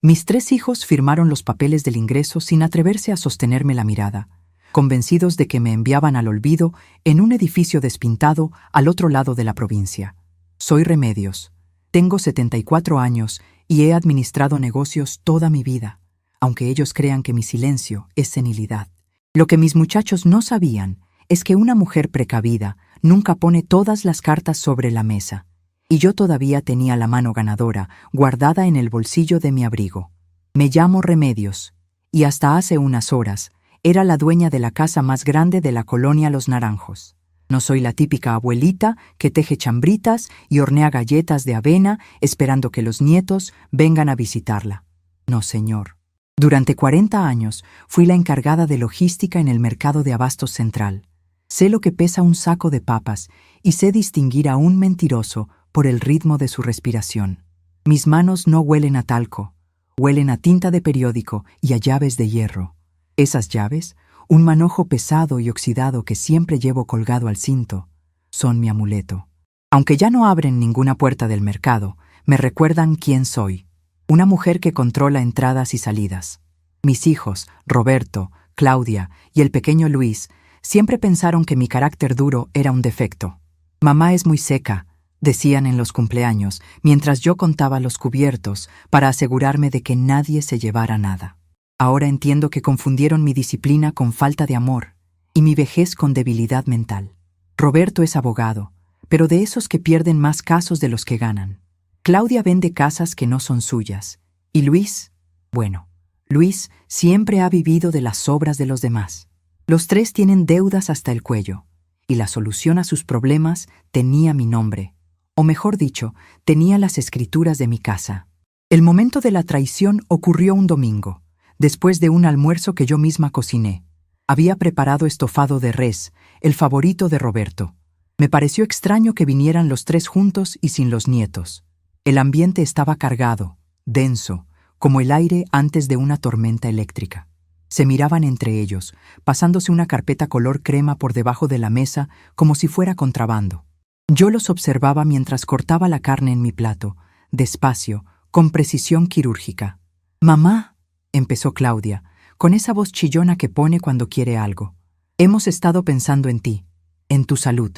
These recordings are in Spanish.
Mis 3 hijos firmaron los papeles del ingreso sin atreverse a sostenerme la mirada, convencidos de que me enviaban al olvido en un edificio despintado al otro lado de la provincia. Soy Remedios. Tengo 74 años y he administrado negocios toda mi vida, aunque ellos crean que mi silencio es senilidad. Lo que mis muchachos no sabían es que una mujer precavida nunca pone todas las cartas sobre la mesa, y yo todavía tenía la mano ganadora guardada en el bolsillo de mi abrigo. Me llamo Remedios, y hasta hace unas horas era la dueña de la casa más grande de la colonia Los Naranjos. No soy la típica abuelita que teje chambritas y hornea galletas de avena esperando que los nietos vengan a visitarla. No, señor. Durante 40 años fui la encargada de logística en el mercado de abastos central. Sé lo que pesa un saco de papas y sé distinguir a un mentiroso por el ritmo de su respiración. Mis manos no huelen a talco, huelen a tinta de periódico y a llaves de hierro. Esas llaves, un manojo pesado y oxidado que siempre llevo colgado al cinto, son mi amuleto. Aunque ya no abren ninguna puerta del mercado, me recuerdan quién soy. Una mujer que controla entradas y salidas. Mis hijos, Roberto, Claudia y el pequeño Luis, siempre pensaron que mi carácter duro era un defecto. Mamá es muy seca, decían en los cumpleaños, mientras yo contaba los cubiertos para asegurarme de que nadie se llevara nada. Ahora entiendo que confundieron mi disciplina con falta de amor y mi vejez con debilidad mental. Roberto es abogado, pero de esos que pierden más casos de los que ganan. Claudia vende casas que no son suyas. Y Luis, bueno, Luis siempre ha vivido de las obras de los demás. Los 3 tienen deudas hasta el cuello, y la solución a sus problemas tenía mi nombre, o mejor dicho, tenía las escrituras de mi casa. El momento de la traición ocurrió un domingo, después de un almuerzo que yo misma cociné. Había preparado estofado de res, el favorito de Roberto. Me pareció extraño que vinieran los 3 juntos y sin los nietos. El ambiente estaba cargado, denso, como el aire antes de una tormenta eléctrica. Se miraban entre ellos, pasándose una carpeta color crema por debajo de la mesa como si fuera contrabando. Yo los observaba mientras cortaba la carne en mi plato, despacio, con precisión quirúrgica. «Mamá», empezó Claudia, con esa voz chillona que pone cuando quiere algo. «Hemos estado pensando en ti, en tu salud».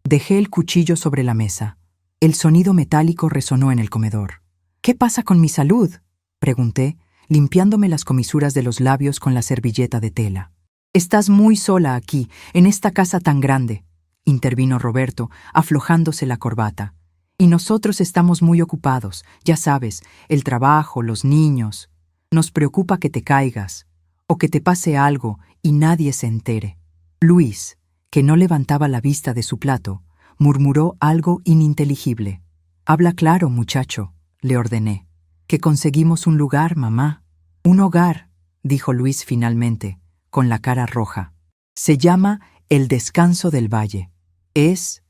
Dejé el cuchillo sobre la mesa. El sonido metálico resonó en el comedor. «¿Qué pasa con mi salud?», pregunté, limpiándome las comisuras de los labios con la servilleta de tela. «Estás muy sola aquí, en esta casa tan grande», intervino Roberto, aflojándose la corbata. «Y nosotros estamos muy ocupados, ya sabes, el trabajo, los niños. Nos preocupa que te caigas, o que te pase algo y nadie se entere». Luis, que no levantaba la vista de su plato, murmuró algo ininteligible. «Habla claro, muchacho», le ordené. «Que conseguimos un lugar, mamá». «Un hogar», dijo Luis finalmente, con la cara roja. «Se llama El Descanso del Valle. Es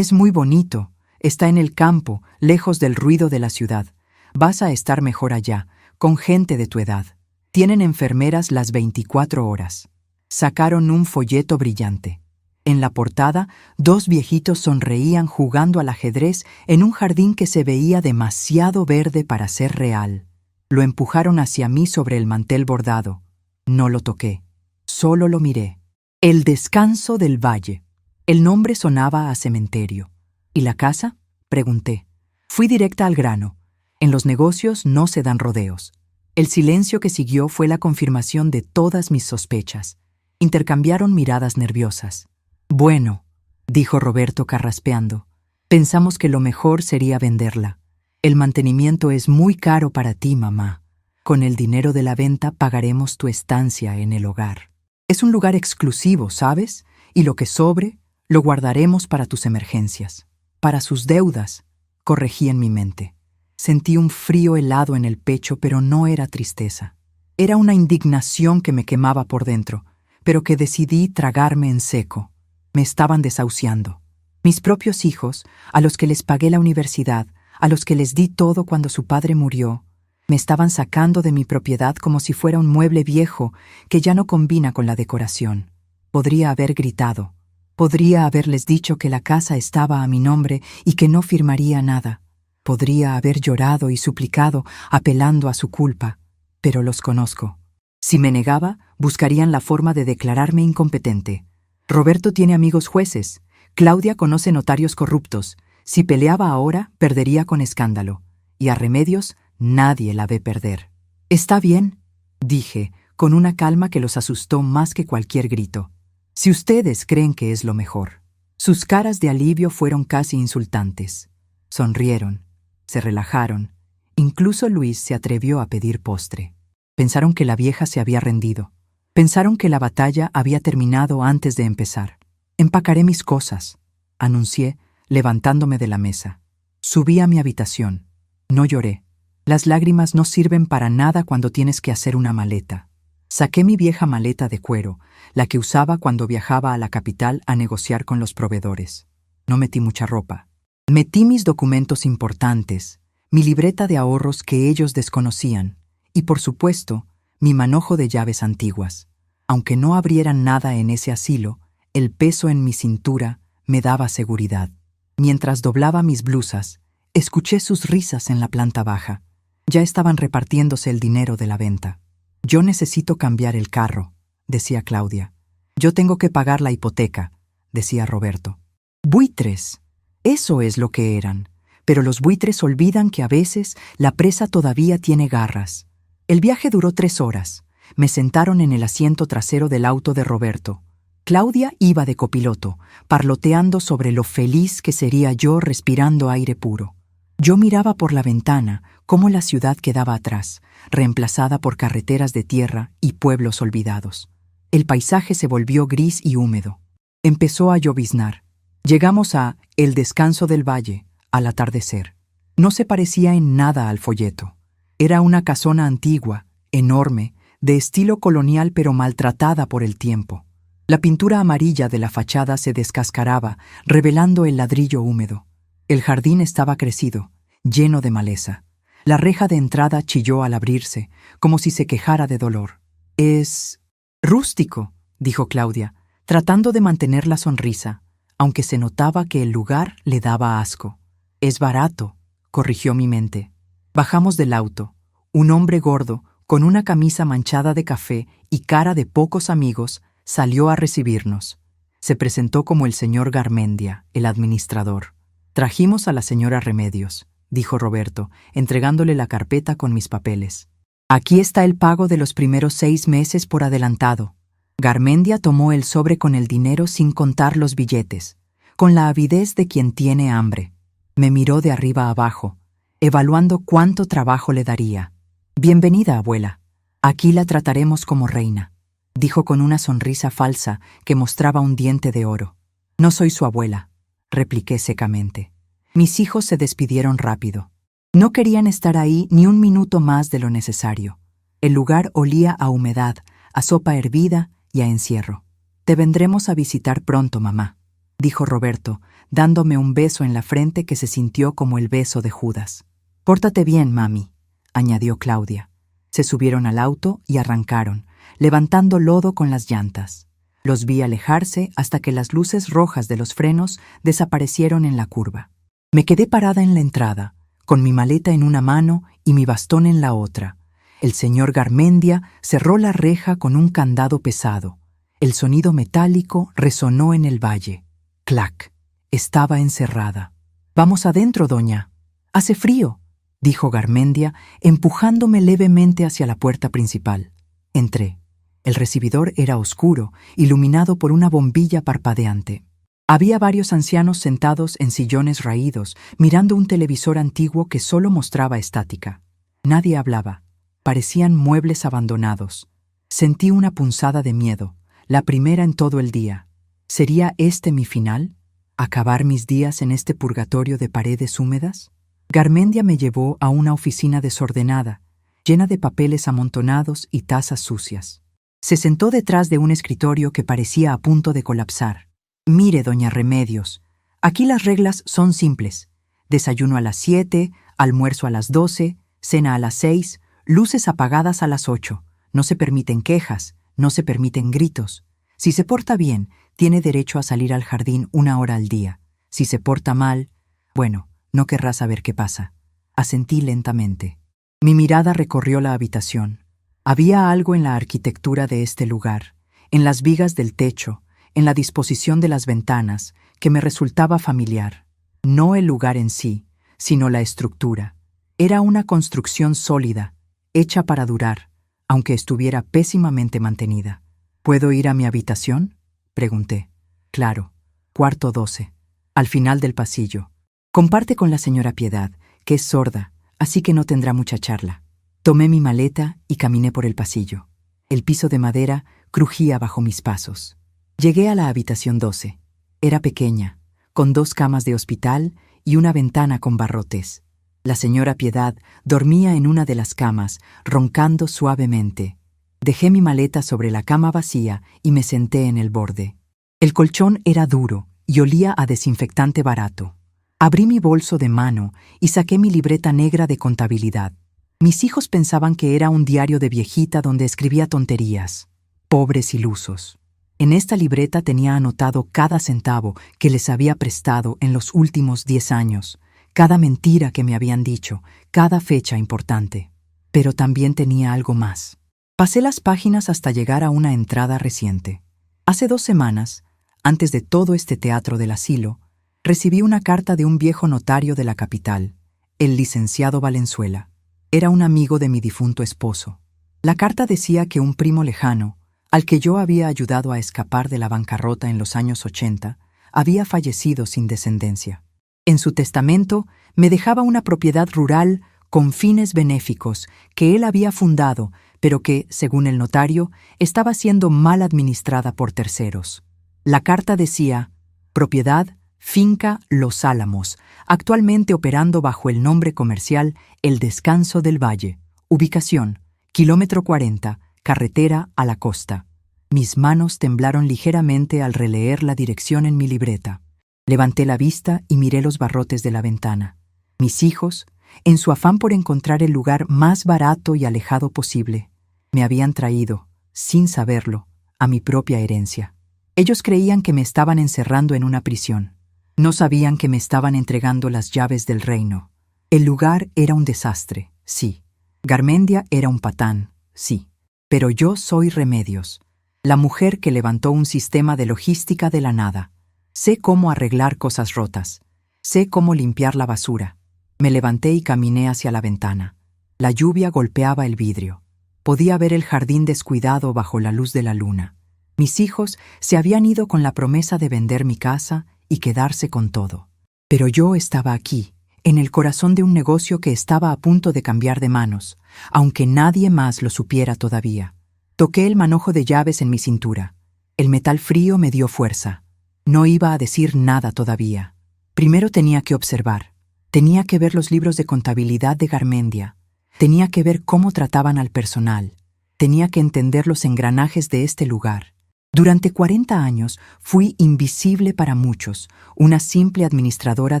muy bonito. Está en el campo, lejos del ruido de la ciudad. Vas a estar mejor allá, con gente de tu edad. Tienen enfermeras las 24 horas». Sacaron un folleto brillante. En la portada, 2 viejitos sonreían jugando al ajedrez en un jardín que se veía demasiado verde para ser real. Lo empujaron hacia mí sobre el mantel bordado. No lo toqué, solo lo miré. El Descanso del Valle. El nombre sonaba a cementerio. ¿Y la casa?, pregunté. Fui directa al grano. En los negocios no se dan rodeos. El silencio que siguió fue la confirmación de todas mis sospechas. Intercambiaron miradas nerviosas. «Bueno», dijo Roberto carraspeando, «pensamos que lo mejor sería venderla. El mantenimiento es muy caro para ti, mamá. Con el dinero de la venta pagaremos tu estancia en el hogar. Es un lugar exclusivo, ¿sabes? Y lo que sobre, lo guardaremos para tus emergencias». «Para sus deudas», corregí en mi mente. Sentí un frío helado en el pecho, pero no era tristeza. Era una indignación que me quemaba por dentro, pero que decidí tragarme en seco. Me estaban desahuciando. Mis propios hijos, a los que les pagué la universidad, a los que les di todo cuando su padre murió, me estaban sacando de mi propiedad como si fuera un mueble viejo que ya no combina con la decoración. Podría haber gritado. Podría haberles dicho que la casa estaba a mi nombre y que no firmaría nada. Podría haber llorado y suplicado, apelando a su culpa. Pero los conozco. Si me negaba, buscarían la forma de declararme incompetente. Roberto tiene amigos jueces. Claudia conoce notarios corruptos. Si peleaba ahora, perdería con escándalo. Y a Remedios, nadie la ve perder. «Está bien», dije, con una calma que los asustó más que cualquier grito. «Si ustedes creen que es lo mejor». Sus caras de alivio fueron casi insultantes. Sonrieron, se relajaron. Incluso Luis se atrevió a pedir postre. Pensaron que la vieja se había rendido. Pensaron que la batalla había terminado antes de empezar. «Empacaré mis cosas», anuncié, levantándome de la mesa. Subí a mi habitación. No lloré. Las lágrimas no sirven para nada cuando tienes que hacer una maleta. Saqué mi vieja maleta de cuero, la que usaba cuando viajaba a la capital a negociar con los proveedores. No metí mucha ropa. Metí mis documentos importantes, mi libreta de ahorros que ellos desconocían, y por supuesto, mi manojo de llaves antiguas. Aunque no abrieran nada en ese asilo, el peso en mi cintura me daba seguridad. Mientras doblaba mis blusas, escuché sus risas en la planta baja. Ya estaban repartiéndose el dinero de la venta. «Yo necesito cambiar el carro», decía Claudia. «Yo tengo que pagar la hipoteca», decía Roberto. Buitres. Eso es lo que eran. Pero los buitres olvidan que a veces la presa todavía tiene garras. El viaje duró 3 horas. Me sentaron en el asiento trasero del auto de Roberto. Claudia iba de copiloto, parloteando sobre lo feliz que sería yo respirando aire puro. Yo miraba por la ventana cómo la ciudad quedaba atrás, reemplazada por carreteras de tierra y pueblos olvidados. El paisaje se volvió gris y húmedo. Empezó a lloviznar. Llegamos a El Descanso del Valle, al atardecer. No se parecía en nada al folleto. Era una casona antigua, enorme, de estilo colonial pero maltratada por el tiempo. La pintura amarilla de la fachada se descascaraba, revelando el ladrillo húmedo. El jardín estaba crecido, lleno de maleza. La reja de entrada chilló al abrirse, como si se quejara de dolor. «Es rústico», dijo Claudia, tratando de mantener la sonrisa, aunque se notaba que el lugar le daba asco. «Es barato», corrigió mi mente. Bajamos del auto. Un hombre gordo, con una camisa manchada de café y cara de pocos amigos, salió a recibirnos. Se presentó como el señor Garmendia, el administrador. «Trajimos a la señora Remedios», dijo Roberto, entregándole la carpeta con mis papeles. «Aquí está el pago de los primeros 6 meses por adelantado». Garmendia tomó el sobre con el dinero sin contar los billetes, con la avidez de quien tiene hambre. Me miró de arriba abajo, evaluando cuánto trabajo le daría. «Bienvenida, abuela. Aquí la trataremos como reina», dijo con una sonrisa falsa que mostraba un diente de oro. «No soy su abuela», repliqué secamente. Mis hijos se despidieron rápido. No querían estar ahí ni un minuto más de lo necesario. El lugar olía a humedad, a sopa hervida y a encierro. «Te vendremos a visitar pronto, mamá», dijo Roberto, dándome un beso en la frente que se sintió como el beso de Judas. «Pórtate bien, mami», añadió Claudia. Se subieron al auto y arrancaron, levantando lodo con las llantas. Los vi alejarse hasta que las luces rojas de los frenos desaparecieron en la curva. Me quedé parada en la entrada, con mi maleta en una mano y mi bastón en la otra. El señor Garmendia cerró la reja con un candado pesado. El sonido metálico resonó en el valle. Clac. Estaba encerrada. «Vamos adentro, doña. Hace frío», dijo Garmendia, empujándome levemente hacia la puerta principal. Entré. El recibidor era oscuro, iluminado por una bombilla parpadeante. Había varios ancianos sentados en sillones raídos, mirando un televisor antiguo que solo mostraba estática. Nadie hablaba. Parecían muebles abandonados. Sentí una punzada de miedo, la primera en todo el día. ¿Sería este mi final? ¿Acabar mis días en este purgatorio de paredes húmedas? Garmendia me llevó a una oficina desordenada, llena de papeles amontonados y tazas sucias. Se sentó detrás de un escritorio que parecía a punto de colapsar. «Mire, doña Remedios, aquí las reglas son simples. Desayuno a las 7, almuerzo a las 12, cena a las 6, luces apagadas a las 8. No se permiten quejas, no se permiten gritos. Si se porta bien, tiene derecho a salir al jardín 1 hora al día. Si se porta mal, bueno, no querrá saber qué pasa». Asentí lentamente. Mi mirada recorrió la habitación. Había algo en la arquitectura de este lugar, en las vigas del techo, en la disposición de las ventanas, que me resultaba familiar. No el lugar en sí, sino la estructura. Era una construcción sólida, hecha para durar, aunque estuviera pésimamente mantenida. ¿Puedo ir a mi habitación?, pregunté. Claro, cuarto 12, al final del pasillo. Comparte con la señora Piedad, que es sorda, así que no tendrá mucha charla. Tomé mi maleta y caminé por el pasillo. El piso de madera crujía bajo mis pasos. Llegué a la habitación 12. Era pequeña, con 2 camas de hospital y una ventana con barrotes. La señora Piedad dormía en una de las camas, roncando suavemente. Dejé mi maleta sobre la cama vacía y me senté en el borde. El colchón era duro y olía a desinfectante barato. Abrí mi bolso de mano y saqué mi libreta negra de contabilidad. Mis hijos pensaban que era un diario de viejita donde escribía tonterías. Pobres ilusos. En esta libreta tenía anotado cada centavo que les había prestado en los últimos 10 años, cada mentira que me habían dicho, cada fecha importante. Pero también tenía algo más. Pasé las páginas hasta llegar a una entrada reciente. Hace 2 semanas, antes de todo este teatro del asilo, recibí una carta de un viejo notario de la capital, el licenciado Valenzuela. Era un amigo de mi difunto esposo. La carta decía que un primo lejano, al que yo había ayudado a escapar de la bancarrota en los años 80, había fallecido sin descendencia. En su testamento me dejaba una propiedad rural con fines benéficos que él había fundado, pero que, según el notario, estaba siendo mal administrada por terceros. La carta decía: propiedad, finca Los Álamos, actualmente operando bajo el nombre comercial El Descanso del Valle. Ubicación: kilómetro 40, carretera a la costa. Mis manos temblaron ligeramente al releer la dirección en mi libreta. Levanté la vista y miré los barrotes de la ventana. Mis hijos, en su afán por encontrar el lugar más barato y alejado posible, me habían traído, sin saberlo, a mi propia herencia. Ellos creían que me estaban encerrando en una prisión. No sabían que me estaban entregando las llaves del reino. El lugar era un desastre, sí. Garmendia era un patán, sí. Pero yo soy Remedios, la mujer que levantó un sistema de logística de la nada. Sé cómo arreglar cosas rotas. Sé cómo limpiar la basura. Me levanté y caminé hacia la ventana. La lluvia golpeaba el vidrio. Podía ver el jardín descuidado bajo la luz de la luna. Mis hijos se habían ido con la promesa de vender mi casa y quedarse con todo. Pero yo estaba aquí, en el corazón de un negocio que estaba a punto de cambiar de manos, aunque nadie más lo supiera todavía. Toqué el manojo de llaves en mi cintura. El metal frío me dio fuerza. No iba a decir nada todavía. Primero tenía que observar. Tenía que ver los libros de contabilidad de Garmendia. Tenía que ver cómo trataban al personal. Tenía que entender los engranajes de este lugar. Durante 40 años fui invisible para muchos, una simple administradora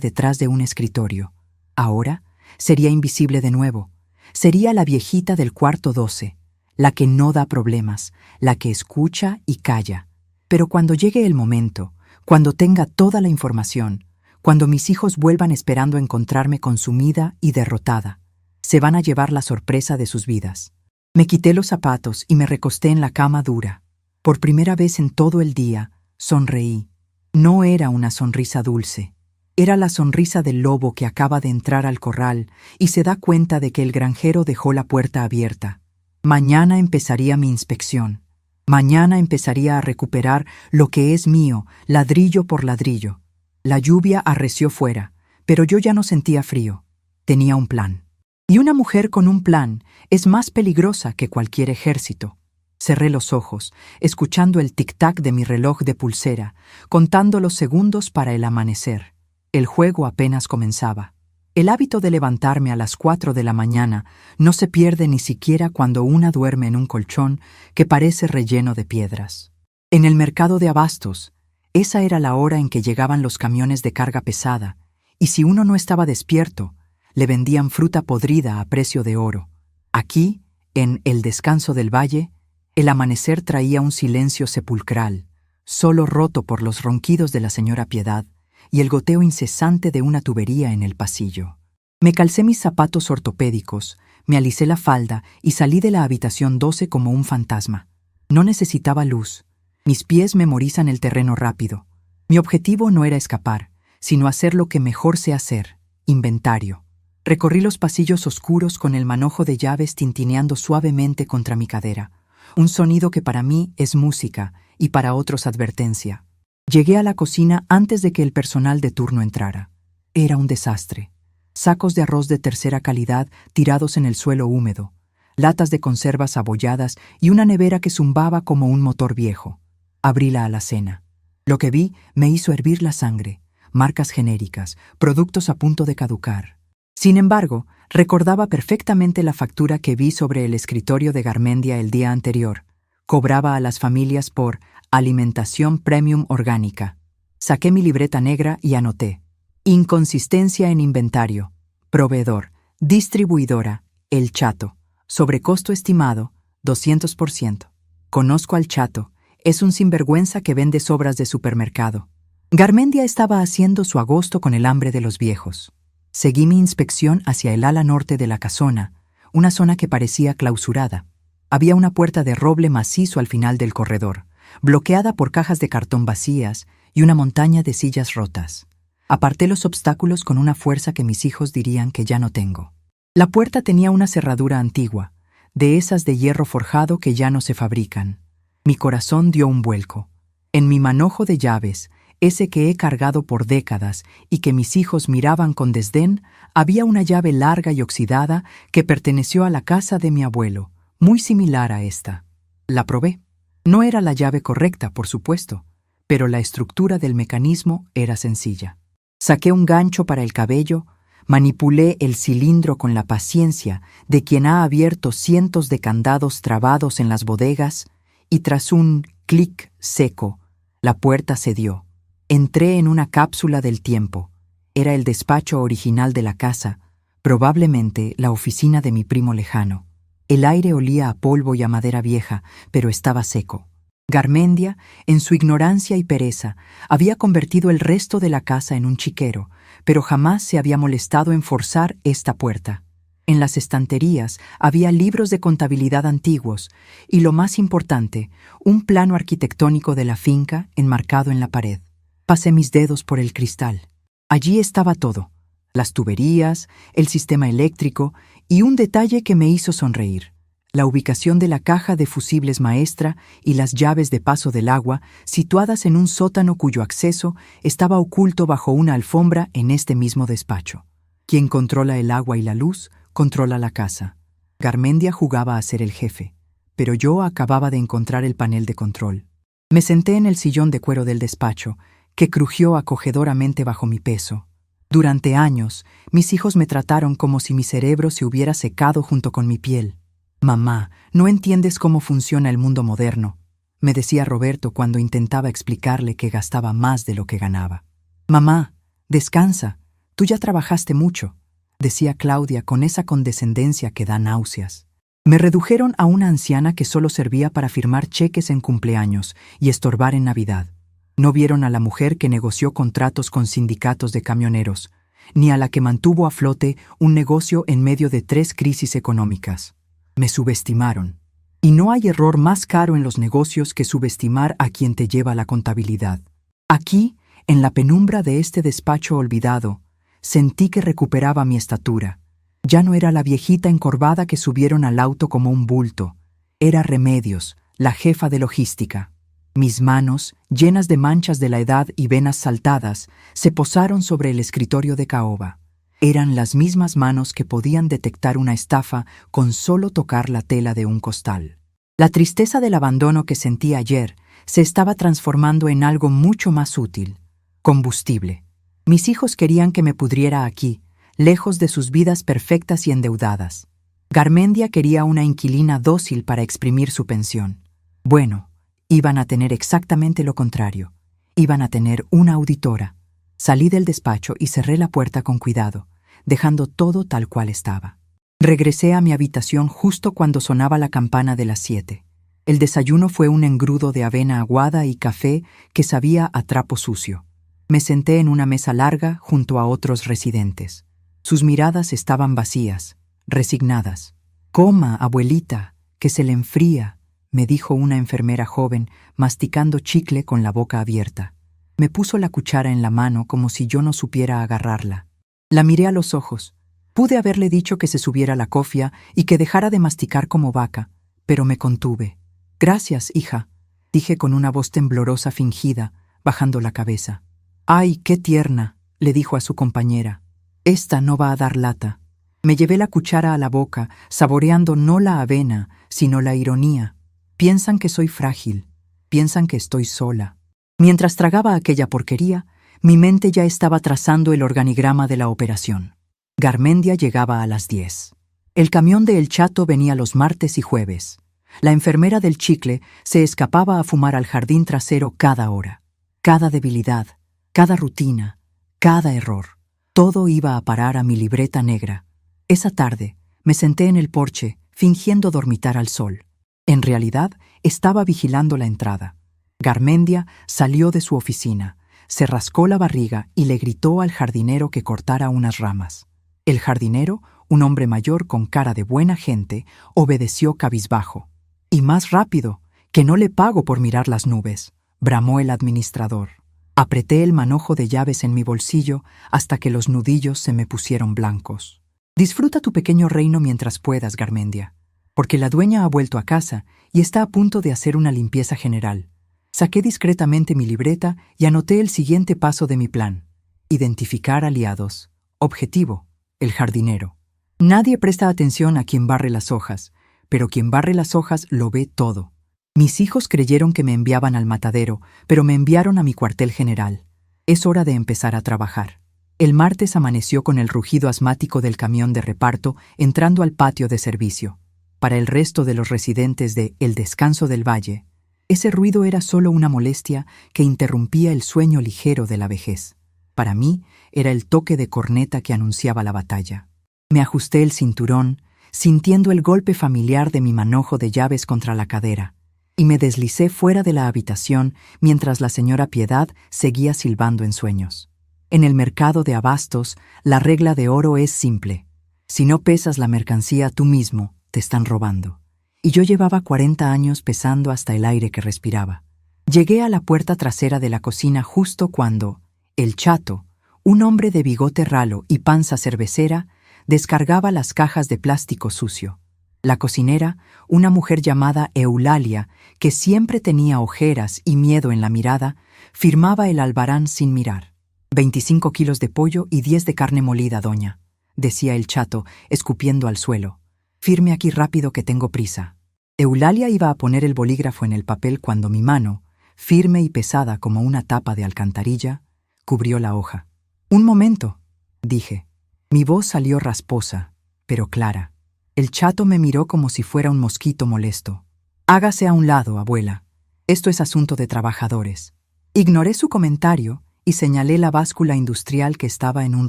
detrás de un escritorio. Ahora sería invisible de nuevo. Sería la viejita del cuarto 12, la que no da problemas, la que escucha y calla. Pero cuando llegue el momento, cuando tenga toda la información, cuando mis hijos vuelvan esperando encontrarme consumida y derrotada, se van a llevar la sorpresa de sus vidas. Me quité los zapatos y me recosté en la cama dura. Por primera vez en todo el día, sonreí. No era una sonrisa dulce. Era la sonrisa del lobo que acaba de entrar al corral y se da cuenta de que el granjero dejó la puerta abierta. Mañana empezaría mi inspección. Mañana empezaría a recuperar lo que es mío, ladrillo por ladrillo. La lluvia arreció fuera, pero yo ya no sentía frío. Tenía un plan. Y una mujer con un plan es más peligrosa que cualquier ejército. Cerré los ojos, escuchando el tic-tac de mi reloj de pulsera, contando los segundos para el amanecer. El juego apenas comenzaba. El hábito de levantarme a las 4 de la mañana no se pierde ni siquiera cuando una duerme en un colchón que parece relleno de piedras. En el mercado de abastos, esa era la hora en que llegaban los camiones de carga pesada, y si uno no estaba despierto, le vendían fruta podrida a precio de oro. Aquí, en El Descanso del Valle, el amanecer traía un silencio sepulcral, solo roto por los ronquidos de la señora Piedad y el goteo incesante de una tubería en el pasillo. Me calcé mis zapatos ortopédicos, Me alisé la falda y salí de la habitación 12 como un fantasma. No necesitaba luz. Mis pies memorizan el terreno rápido. Mi objetivo no era escapar, sino hacer lo que mejor sé hacer: inventario. Recorrí los pasillos oscuros con el manojo de llaves tintineando suavemente contra mi cadera, un sonido que para mí es música y para otros advertencia. Llegué a la cocina antes de que el personal de turno entrara. Era un desastre. Sacos de arroz de tercera calidad tirados en el suelo húmedo, latas de conservas abolladas y una nevera que zumbaba como un motor viejo. Abrí la alacena. Lo que vi me hizo hervir la sangre: marcas genéricas, productos a punto de caducar. Sin embargo, recordaba perfectamente la factura que vi sobre el escritorio de Garmendia el día anterior. Cobraba a las familias por alimentación premium orgánica. Saqué mi libreta negra y anoté: inconsistencia en inventario. Proveedor, distribuidora, El Chato. Sobrecosto estimado, 200%. Conozco al Chato. Es un sinvergüenza que vende sobras de supermercado. Garmendia estaba haciendo su agosto con el hambre de los viejos. Seguí mi inspección hacia el ala norte de la casona, una zona que parecía clausurada. Había una puerta de roble macizo al final del corredor, bloqueada por cajas de cartón vacías y una montaña de sillas rotas. Aparté los obstáculos con una fuerza que mis hijos dirían que ya no tengo. La puerta tenía una cerradura antigua, de esas de hierro forjado que ya no se fabrican. Mi corazón dio un vuelco. En mi manojo de llaves, ese que he cargado por décadas y que mis hijos miraban con desdén, había una llave larga y oxidada que perteneció a la casa de mi abuelo, muy similar a esta. La probé. No era la llave correcta, por supuesto, pero la estructura del mecanismo era sencilla. Saqué un gancho para el cabello, manipulé el cilindro con la paciencia de quien ha abierto cientos de candados trabados en las bodegas, y tras un clic seco, la puerta cedió. Entré en una cápsula del tiempo. Era el despacho original de la casa, probablemente la oficina de mi primo lejano. El aire olía a polvo y a madera vieja, pero estaba seco. Garmendia, en su ignorancia y pereza, había convertido el resto de la casa en un chiquero, pero jamás se había molestado en forzar esta puerta. En las estanterías había libros de contabilidad antiguos y, lo más importante, un plano arquitectónico de la finca enmarcado en la pared. Pasé mis dedos por el cristal. Allí estaba todo: las tuberías, el sistema eléctrico y un detalle que me hizo sonreír: la ubicación de la caja de fusibles maestra y las llaves de paso del agua, situadas en un sótano cuyo acceso estaba oculto bajo una alfombra en este mismo despacho. Quien controla el agua y la luz, controla la casa. Garmendia jugaba a ser el jefe, pero yo acababa de encontrar el panel de control. Me senté en el sillón de cuero del despacho, que crujió acogedoramente bajo mi peso. Durante años, mis hijos me trataron como si mi cerebro se hubiera secado junto con mi piel. «Mamá, no entiendes cómo funciona el mundo moderno», me decía Roberto cuando intentaba explicarle que gastaba más de lo que ganaba. «Mamá, descansa, tú ya trabajaste mucho», decía Claudia con esa condescendencia que da náuseas. Me redujeron a una anciana que solo servía para firmar cheques en cumpleaños y estorbar en Navidad. No vieron a la mujer que negoció contratos con sindicatos de camioneros, ni a la que mantuvo a flote un negocio en medio de 3 crisis económicas. Me subestimaron. Y no hay error más caro en los negocios que subestimar a quien te lleva la contabilidad. Aquí, en la penumbra de este despacho olvidado, sentí que recuperaba mi estatura. Ya no era la viejita encorvada que subieron al auto como un bulto. Era Remedios, la jefa de logística. Mis manos, llenas de manchas de la edad y venas saltadas, se posaron sobre el escritorio de caoba. Eran las mismas manos que podían detectar una estafa con solo tocar la tela de un costal. La tristeza del abandono que sentí ayer se estaba transformando en algo mucho más útil: combustible. Mis hijos querían que me pudriera aquí, lejos de sus vidas perfectas y endeudadas. Garmendia quería una inquilina dócil para exprimir su pensión. Bueno, iban a tener exactamente lo contrario. Iban a tener una auditora. Salí del despacho y cerré la puerta con cuidado, dejando todo tal cual estaba. Regresé a mi habitación justo cuando sonaba la campana de las 7. El desayuno fue un engrudo de avena aguada y café que sabía a trapo sucio. Me senté en una mesa larga junto a otros residentes. Sus miradas estaban vacías. resignadas. «Coma, abuelita, que se le enfría», me dijo una enfermera joven, masticando chicle con la boca abierta. Me puso la cuchara en la mano como si yo no supiera agarrarla. La miré a los ojos. Pude haberle dicho que se subiera a la cofia y que dejara de masticar como vaca, pero me contuve. «Gracias, hija», dije con una voz temblorosa fingida, bajando la cabeza. «Ay, qué tierna», le dijo a su compañera. «Esta no va a dar lata». Me llevé la cuchara a la boca, saboreando no la avena, sino la ironía. Piensan que soy frágil, piensan que estoy sola. Mientras tragaba aquella porquería, mi mente ya estaba trazando el organigrama de la operación. Garmendia llegaba a las 10. El camión de El Chato venía los martes y jueves. La enfermera del chicle se escapaba a fumar al jardín trasero cada hora. Cada debilidad, cada rutina, cada error, todo iba a parar a mi libreta negra. Esa tarde me senté en el porche, fingiendo dormitar al sol. En realidad, estaba vigilando la entrada. Garmendia salió de su oficina, se rascó la barriga y le gritó al jardinero que cortara unas ramas. El jardinero, un hombre mayor con cara de buena gente, obedeció cabizbajo. «Y más rápido, que no le pago por mirar las nubes», bramó el administrador. Apreté el manojo de llaves en mi bolsillo hasta que los nudillos se me pusieron blancos. «Disfruta tu pequeño reino mientras puedas, Garmendia, porque la dueña ha vuelto a casa y está a punto de hacer una limpieza general». Saqué discretamente mi libreta y anoté el siguiente paso de mi plan: identificar aliados. Objetivo: el jardinero. Nadie presta atención a quien barre las hojas, pero quien barre las hojas lo ve todo. Mis hijos creyeron que me enviaban al matadero, pero me enviaron a mi cuartel general. Es hora de empezar a trabajar. El martes amaneció con el rugido asmático del camión de reparto entrando al patio de servicio. Para el resto de los residentes de El Descanso del Valle, ese ruido era solo una molestia que interrumpía el sueño ligero de la vejez. Para mí, era el toque de corneta que anunciaba la batalla. Me ajusté el cinturón, sintiendo el golpe familiar de mi manojo de llaves contra la cadera, y me deslicé fuera de la habitación mientras la señora Piedad seguía silbando en sueños. En el mercado de abastos, la regla de oro es simple. Si no pesas la mercancía tú mismo, te están robando. Y yo llevaba 40 años pesando hasta el aire que respiraba. Llegué a la puerta trasera de la cocina justo cuando El Chato, un hombre de bigote ralo y panza cervecera, descargaba las cajas de plástico sucio. La cocinera, una mujer llamada Eulalia, que siempre tenía ojeras y miedo en la mirada, firmaba el albarán sin mirar. 25 kilos de pollo y 10 de carne molida, doña, decía El Chato, escupiendo al suelo. Firme aquí rápido que tengo prisa. Eulalia iba a poner el bolígrafo en el papel cuando mi mano, firme y pesada como una tapa de alcantarilla, cubrió la hoja. «Un momento», dije. Mi voz salió rasposa, pero clara. El Chato me miró como si fuera un mosquito molesto. «Hágase a un lado, abuela. Esto es asunto de trabajadores». Ignoré su comentario y señalé la báscula industrial que estaba en un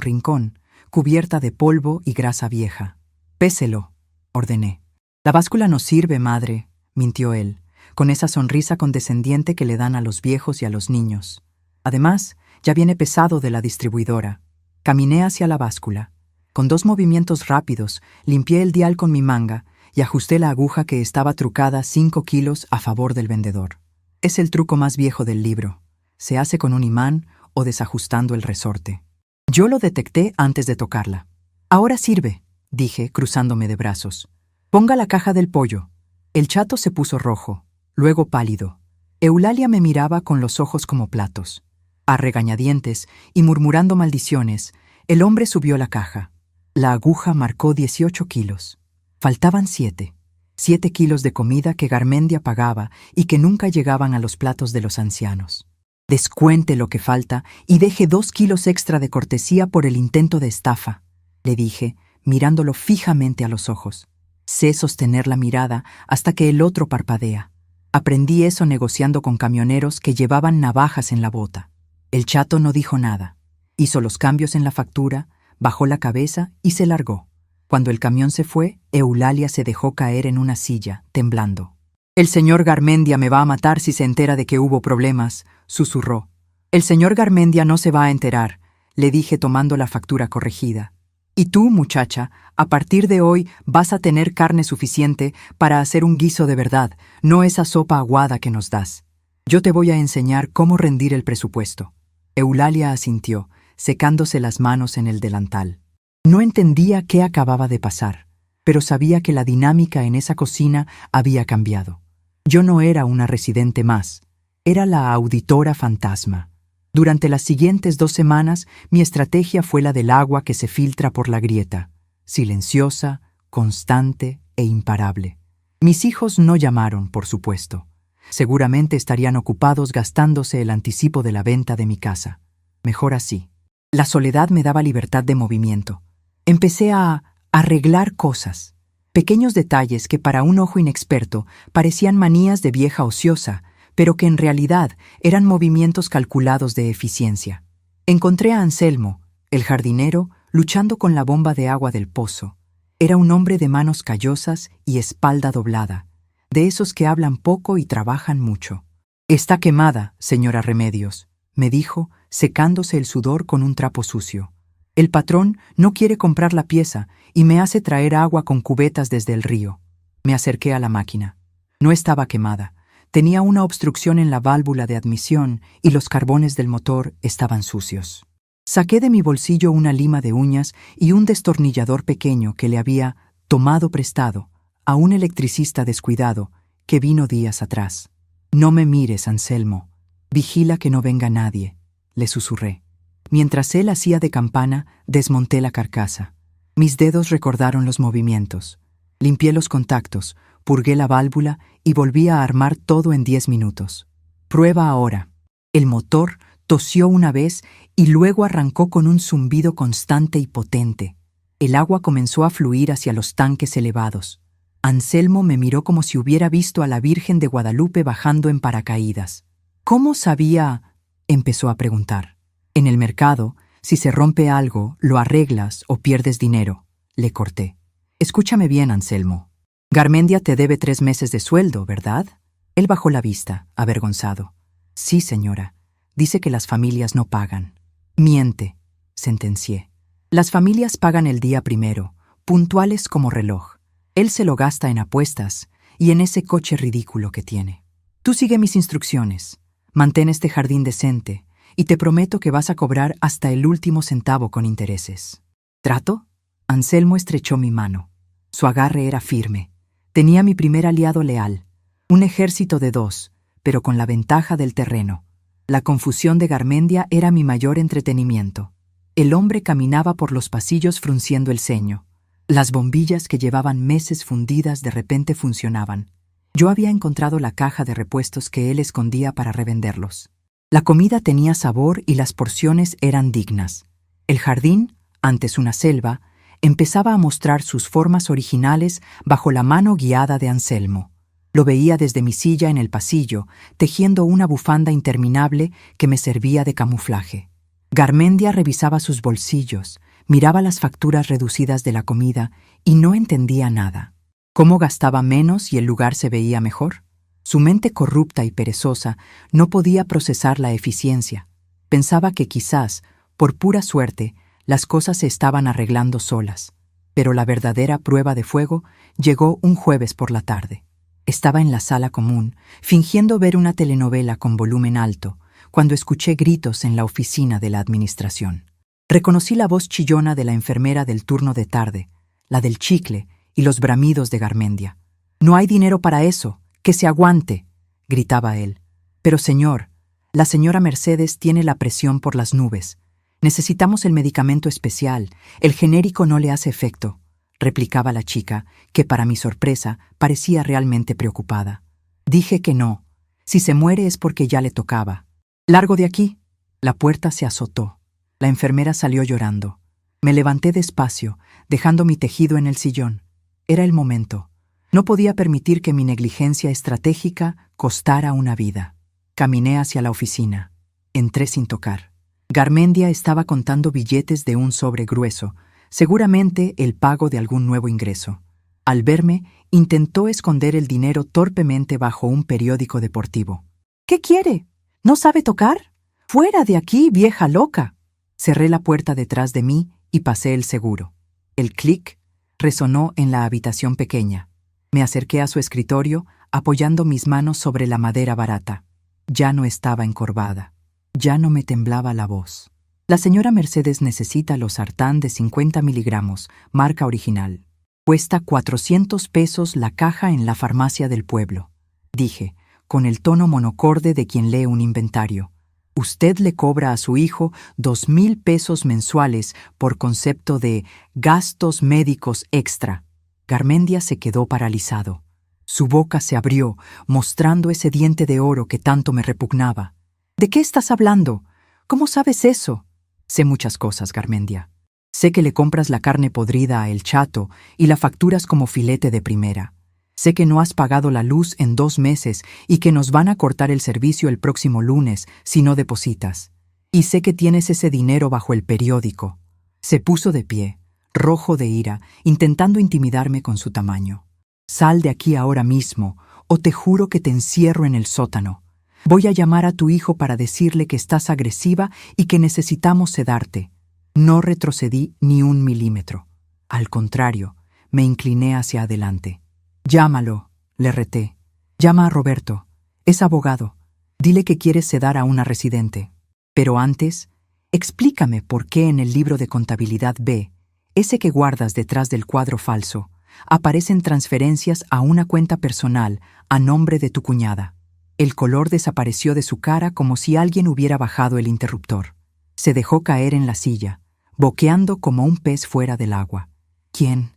rincón, cubierta de polvo y grasa vieja. «Péselo», ordené. «La báscula no sirve, madre», mintió él, con esa sonrisa condescendiente que le dan a los viejos y a los niños. Además, ya viene pesado de la distribuidora. Caminé hacia la báscula. Con 2 movimientos rápidos, limpié el dial con mi manga y ajusté la aguja que estaba trucada 5 kilos a favor del vendedor. Es el truco más viejo del libro. Se hace con un imán o desajustando el resorte. Yo lo detecté antes de tocarla. «Ahora sirve», dije, cruzándome de brazos. «Ponga la caja del pollo». El Chato se puso rojo, luego pálido. Eulalia me miraba con los ojos como platos. A regañadientes y murmurando maldiciones, el hombre subió la caja. La aguja marcó 18 kilos. Faltaban 7. 7 kilos de comida que Garmendia pagaba y que nunca llegaban a los platos de los ancianos. «Descuente lo que falta y deje 2 kilos extra de cortesía por el intento de estafa», le dije, mirándolo fijamente a los ojos. Sé sostener la mirada hasta que el otro parpadea. Aprendí eso negociando con camioneros que llevaban navajas en la bota. El Chato no dijo nada. Hizo los cambios en la factura, bajó la cabeza y se largó. Cuando el camión se fue, Eulalia se dejó caer en una silla, temblando. «El señor Garmendia me va a matar si se entera de que hubo problemas», susurró. «El señor Garmendia no se va a enterar», le dije tomando la factura corregida. Y tú, muchacha, a partir de hoy vas a tener carne suficiente para hacer un guiso de verdad, no esa sopa aguada que nos das. Yo te voy a enseñar cómo rendir el presupuesto. Eulalia asintió, secándose las manos en el delantal. No entendía qué acababa de pasar, pero sabía que la dinámica en esa cocina había cambiado. Yo no era una residente más, era la auditora fantasma. Durante las siguientes 2 semanas, mi estrategia fue la del agua que se filtra por la grieta, silenciosa, constante e imparable. Mis hijos no llamaron, por supuesto. Seguramente estarían ocupados gastándose el anticipo de la venta de mi casa. Mejor así. La soledad me daba libertad de movimiento. Empecé a arreglar cosas, pequeños detalles que para un ojo inexperto parecían manías de vieja ociosa, pero que en realidad eran movimientos calculados de eficiencia. Encontré a Anselmo, el jardinero, luchando con la bomba de agua del pozo. Era un hombre de manos callosas y espalda doblada, de esos que hablan poco y trabajan mucho. «Está quemada, señora Remedios», me dijo, secándose el sudor con un trapo sucio. «El patrón no quiere comprar la pieza y me hace traer agua con cubetas desde el río». Me acerqué a la máquina. No estaba quemada. Tenía una obstrucción en la válvula de admisión y los carbones del motor estaban sucios. Saqué de mi bolsillo una lima de uñas y un destornillador pequeño que le había tomado prestado a un electricista descuidado que vino días atrás. «No me mires, Anselmo. Vigila que no venga nadie», le susurré. Mientras él hacía de campana, desmonté la carcasa. Mis dedos recordaron los movimientos. Limpié los contactos, purgué la válvula y volví a armar todo en 10 minutos. «Prueba ahora». El motor tosió una vez y luego arrancó con un zumbido constante y potente. El agua comenzó a fluir hacia los tanques elevados. Anselmo me miró como si hubiera visto a la Virgen de Guadalupe bajando en paracaídas. «¿Cómo sabía?», empezó a preguntar. «En el mercado, si se rompe algo, lo arreglas o pierdes dinero», le corté. «Escúchame bien, Anselmo. Garmendia te debe 3 meses de sueldo, ¿verdad?». Él bajó la vista, avergonzado. «Sí, señora. Dice que las familias no pagan». «Miente», sentencié. «Las familias pagan el día primero, puntuales como reloj. Él se lo gasta en apuestas y en ese coche ridículo que tiene. Tú sigue mis instrucciones. Mantén este jardín decente y te prometo que vas a cobrar hasta el último centavo con intereses». ¿Trato? Anselmo estrechó mi mano. Su agarre era firme. Tenía mi primer aliado leal, un ejército de 2, pero con la ventaja del terreno. La confusión de Garmendia era mi mayor entretenimiento. El hombre caminaba por los pasillos frunciendo el ceño. Las bombillas que llevaban meses fundidas de repente funcionaban. Yo había encontrado la caja de repuestos que él escondía para revenderlos. La comida tenía sabor y las porciones eran dignas. El jardín, antes una selva, empezaba a mostrar sus formas originales bajo la mano guiada de Anselmo. Lo veía desde mi silla en el pasillo, tejiendo una bufanda interminable que me servía de camuflaje. Garmendia revisaba sus bolsillos, miraba las facturas reducidas de la comida y no entendía nada. ¿Cómo gastaba menos y el lugar se veía mejor? Su mente corrupta y perezosa no podía procesar la eficiencia. Pensaba que quizás, por pura suerte, las cosas se estaban arreglando solas. Pero la verdadera prueba de fuego llegó un jueves por la tarde. Estaba en la sala común, fingiendo ver una telenovela con volumen alto, cuando escuché gritos en la oficina de la administración. Reconocí la voz chillona de la enfermera del turno de tarde, la del chicle y los bramidos de Garmendia. «No hay dinero para eso, que se aguante», gritaba él. «Pero señor, la señora Mercedes tiene la presión por las nubes. Necesitamos el medicamento especial, el genérico no le hace efecto», replicaba la chica, que para mi sorpresa parecía realmente preocupada. Dije que no. Si se muere es porque ya le tocaba. «Largo de aquí». La puerta se azotó. La enfermera salió llorando. Me levanté despacio, dejando mi tejido en el sillón. Era el momento. No podía permitir que mi negligencia estratégica costara una vida. Caminé hacia la oficina. Entré sin tocar. Garmendia estaba contando billetes de un sobre grueso, seguramente el pago de algún nuevo ingreso. Al verme, intentó esconder el dinero torpemente bajo un periódico deportivo. «¿Qué quiere? ¿No sabe tocar? ¡Fuera de aquí, vieja loca!». Cerré la puerta detrás de mí y pasé el seguro. El clic resonó en la habitación pequeña. Me acerqué a su escritorio, apoyando mis manos sobre la madera barata. Ya no estaba encorvada. Ya no me temblaba la voz. La señora Mercedes necesita losartán de 50 miligramos, marca original. Cuesta 400 pesos la caja en la farmacia del pueblo, dije, con el tono monocorde de quien lee un inventario. Usted le cobra a su hijo 2,000 pesos mensuales por concepto de gastos médicos extra. Garmendia se quedó paralizado. Su boca se abrió, mostrando ese diente de oro que tanto me repugnaba. ¿De qué estás hablando? ¿Cómo sabes eso? Sé muchas cosas, Garmendia. Sé que le compras la carne podrida a El Chato y la facturas como filete de primera. Sé que no has pagado la luz en 2 meses y que nos van a cortar el servicio el próximo lunes si no depositas. Y sé que tienes ese dinero bajo el periódico. Se puso de pie, rojo de ira, intentando intimidarme con su tamaño. Sal de aquí ahora mismo, o te juro que te encierro en el sótano. Voy a llamar a tu hijo para decirle que estás agresiva y que necesitamos sedarte. No retrocedí ni 1 milímetro. Al contrario, me incliné hacia adelante. Llámalo, le reté. Llama a Roberto. Es abogado. Dile que quieres sedar a una residente. Pero antes, explícame por qué en el libro de contabilidad B, ese que guardas detrás del cuadro falso, aparecen transferencias a una cuenta personal a nombre de tu cuñada. El color desapareció de su cara como si alguien hubiera bajado el interruptor. Se dejó caer en la silla, boqueando como un pez fuera del agua. ¿Quién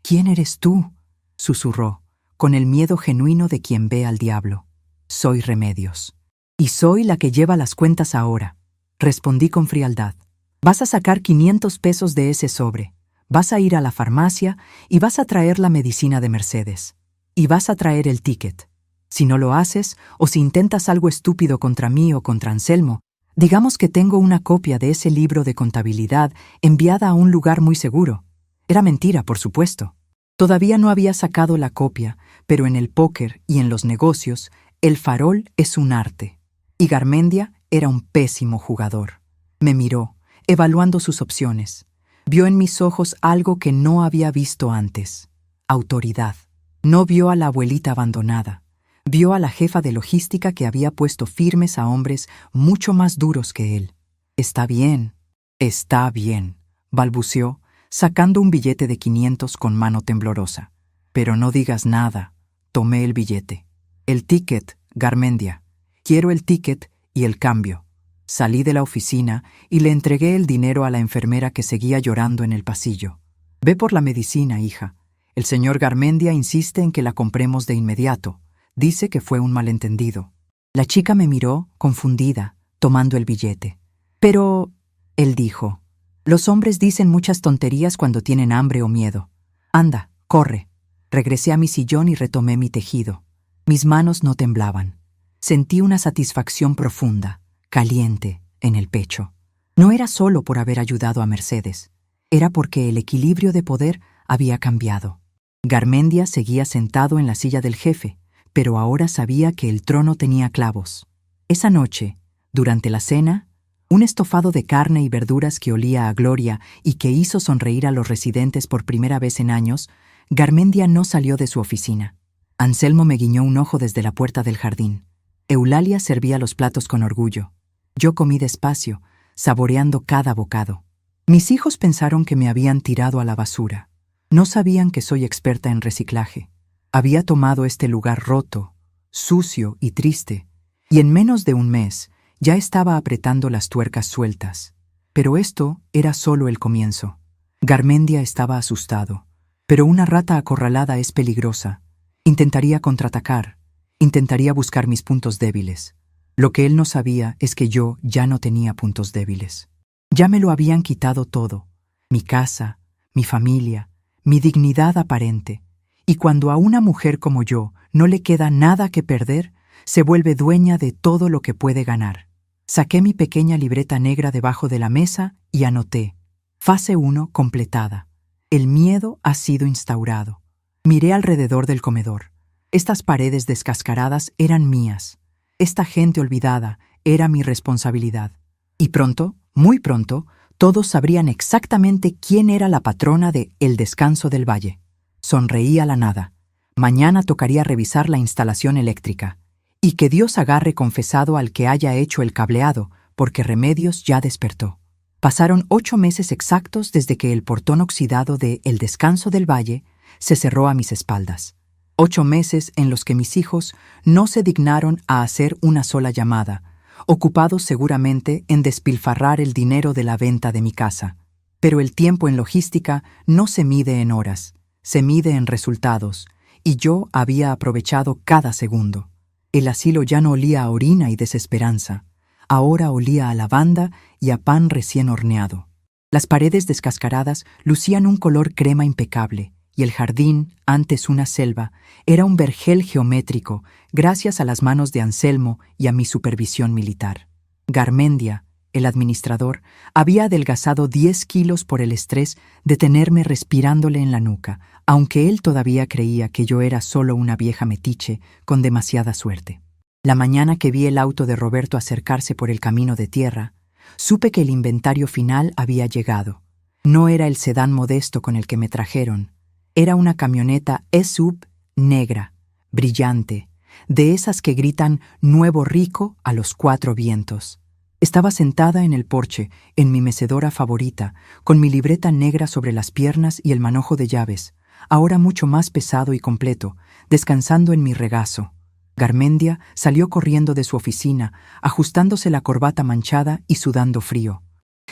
eres tú?, susurró, con el miedo genuino de quien ve al diablo. Soy Remedios. Y soy la que lleva las cuentas ahora. Respondí con frialdad. Vas a sacar 500 pesos de ese sobre. Vas a ir a la farmacia y vas a traer la medicina de Mercedes. Y vas a traer el ticket. Si no lo haces, o si intentas algo estúpido contra mí o contra Anselmo, digamos que tengo una copia de ese libro de contabilidad enviada a un lugar muy seguro. Era mentira, por supuesto. Todavía no había sacado la copia, pero en el póker y en los negocios, el farol es un arte. Y Garmendia era un pésimo jugador. Me miró, evaluando sus opciones. Vio en mis ojos algo que no había visto antes. Autoridad. No vio a la abuelita abandonada. Vio a la jefa de logística que había puesto firmes a hombres mucho más duros que él. Está bien, balbuceó, sacando un billete de 500 con mano temblorosa. Pero no digas nada. Tomé el billete. El ticket, Garmendia. Quiero el ticket y el cambio. Salí de la oficina y le entregué el dinero a la enfermera que seguía llorando en el pasillo. Ve por la medicina, hija. El señor Garmendia insiste en que la compremos de inmediato. Dice que fue un malentendido. La chica me miró, confundida, tomando el billete. Pero, él dijo, los hombres dicen muchas tonterías cuando tienen hambre o miedo. Anda, corre. Regresé a mi sillón y retomé mi tejido. Mis manos no temblaban. Sentí una satisfacción profunda, caliente, en el pecho. No era solo por haber ayudado a Mercedes. Era porque el equilibrio de poder había cambiado. Garmendia seguía sentado en la silla del jefe, pero ahora sabía que el trono tenía clavos. Esa noche, durante la cena, un estofado de carne y verduras que olía a gloria y que hizo sonreír a los residentes por primera vez en años, Garmendia no salió de su oficina. Anselmo me guiñó un ojo desde la puerta del jardín. Eulalia servía los platos con orgullo. Yo comí despacio, saboreando cada bocado. Mis hijos pensaron que me habían tirado a la basura. No sabían que soy experta en reciclaje. Había tomado este lugar roto, sucio y triste, y en menos de un mes ya estaba apretando las tuercas sueltas. Pero esto era solo el comienzo. Garmendia estaba asustado. Pero una rata acorralada es peligrosa. Intentaría contraatacar. Intentaría buscar mis puntos débiles. Lo que él no sabía es que yo ya no tenía puntos débiles. Ya me lo habían quitado todo. Mi casa, mi familia, mi dignidad aparente. Y cuando a una mujer como yo no le queda nada que perder, se vuelve dueña de todo lo que puede ganar. Saqué mi pequeña libreta negra debajo de la mesa y anoté. Fase 1 completada. El miedo ha sido instaurado. Miré alrededor del comedor. Estas paredes descascaradas eran mías. Esta gente olvidada era mi responsabilidad. Y pronto, muy pronto, Todos sabrían exactamente quién era la patrona de El Descanso del Valle. Sonreí a la nada. Mañana tocaría revisar la instalación eléctrica. Y que Dios agarre confesado al que haya hecho el cableado, porque Remedios ya despertó. Pasaron 8 meses exactos desde que el portón oxidado de El Descanso del Valle se cerró a mis espaldas. 8 meses en los que mis hijos no se dignaron a hacer una sola llamada, ocupados seguramente en despilfarrar el dinero de la venta de mi casa. Pero el tiempo en logística no se mide en horas, se mide en resultados, y yo había aprovechado cada segundo. El asilo ya no olía a orina y desesperanza, ahora olía a lavanda y a pan recién horneado. Las paredes descascaradas lucían un color crema impecable, y el jardín, antes una selva, era un vergel geométrico gracias a las manos de Anselmo y a mi supervisión militar. Garmendia, el administrador, había adelgazado 10 kilos por el estrés de tenerme respirándole en la nuca, aunque él todavía creía que yo era solo una vieja metiche con demasiada suerte. La mañana que vi el auto de Roberto acercarse por el camino de tierra, supe que el inventario final había llegado. No era el sedán modesto con el que me trajeron. Era una camioneta SUV negra, brillante, de esas que gritan «Nuevo Rico» a los 4 vientos. Estaba sentada en el porche, en mi mecedora favorita, con mi libreta negra sobre las piernas y el manojo de llaves, ahora mucho más pesado y completo, descansando en mi regazo. Garmendia salió corriendo de su oficina, ajustándose la corbata manchada y sudando frío.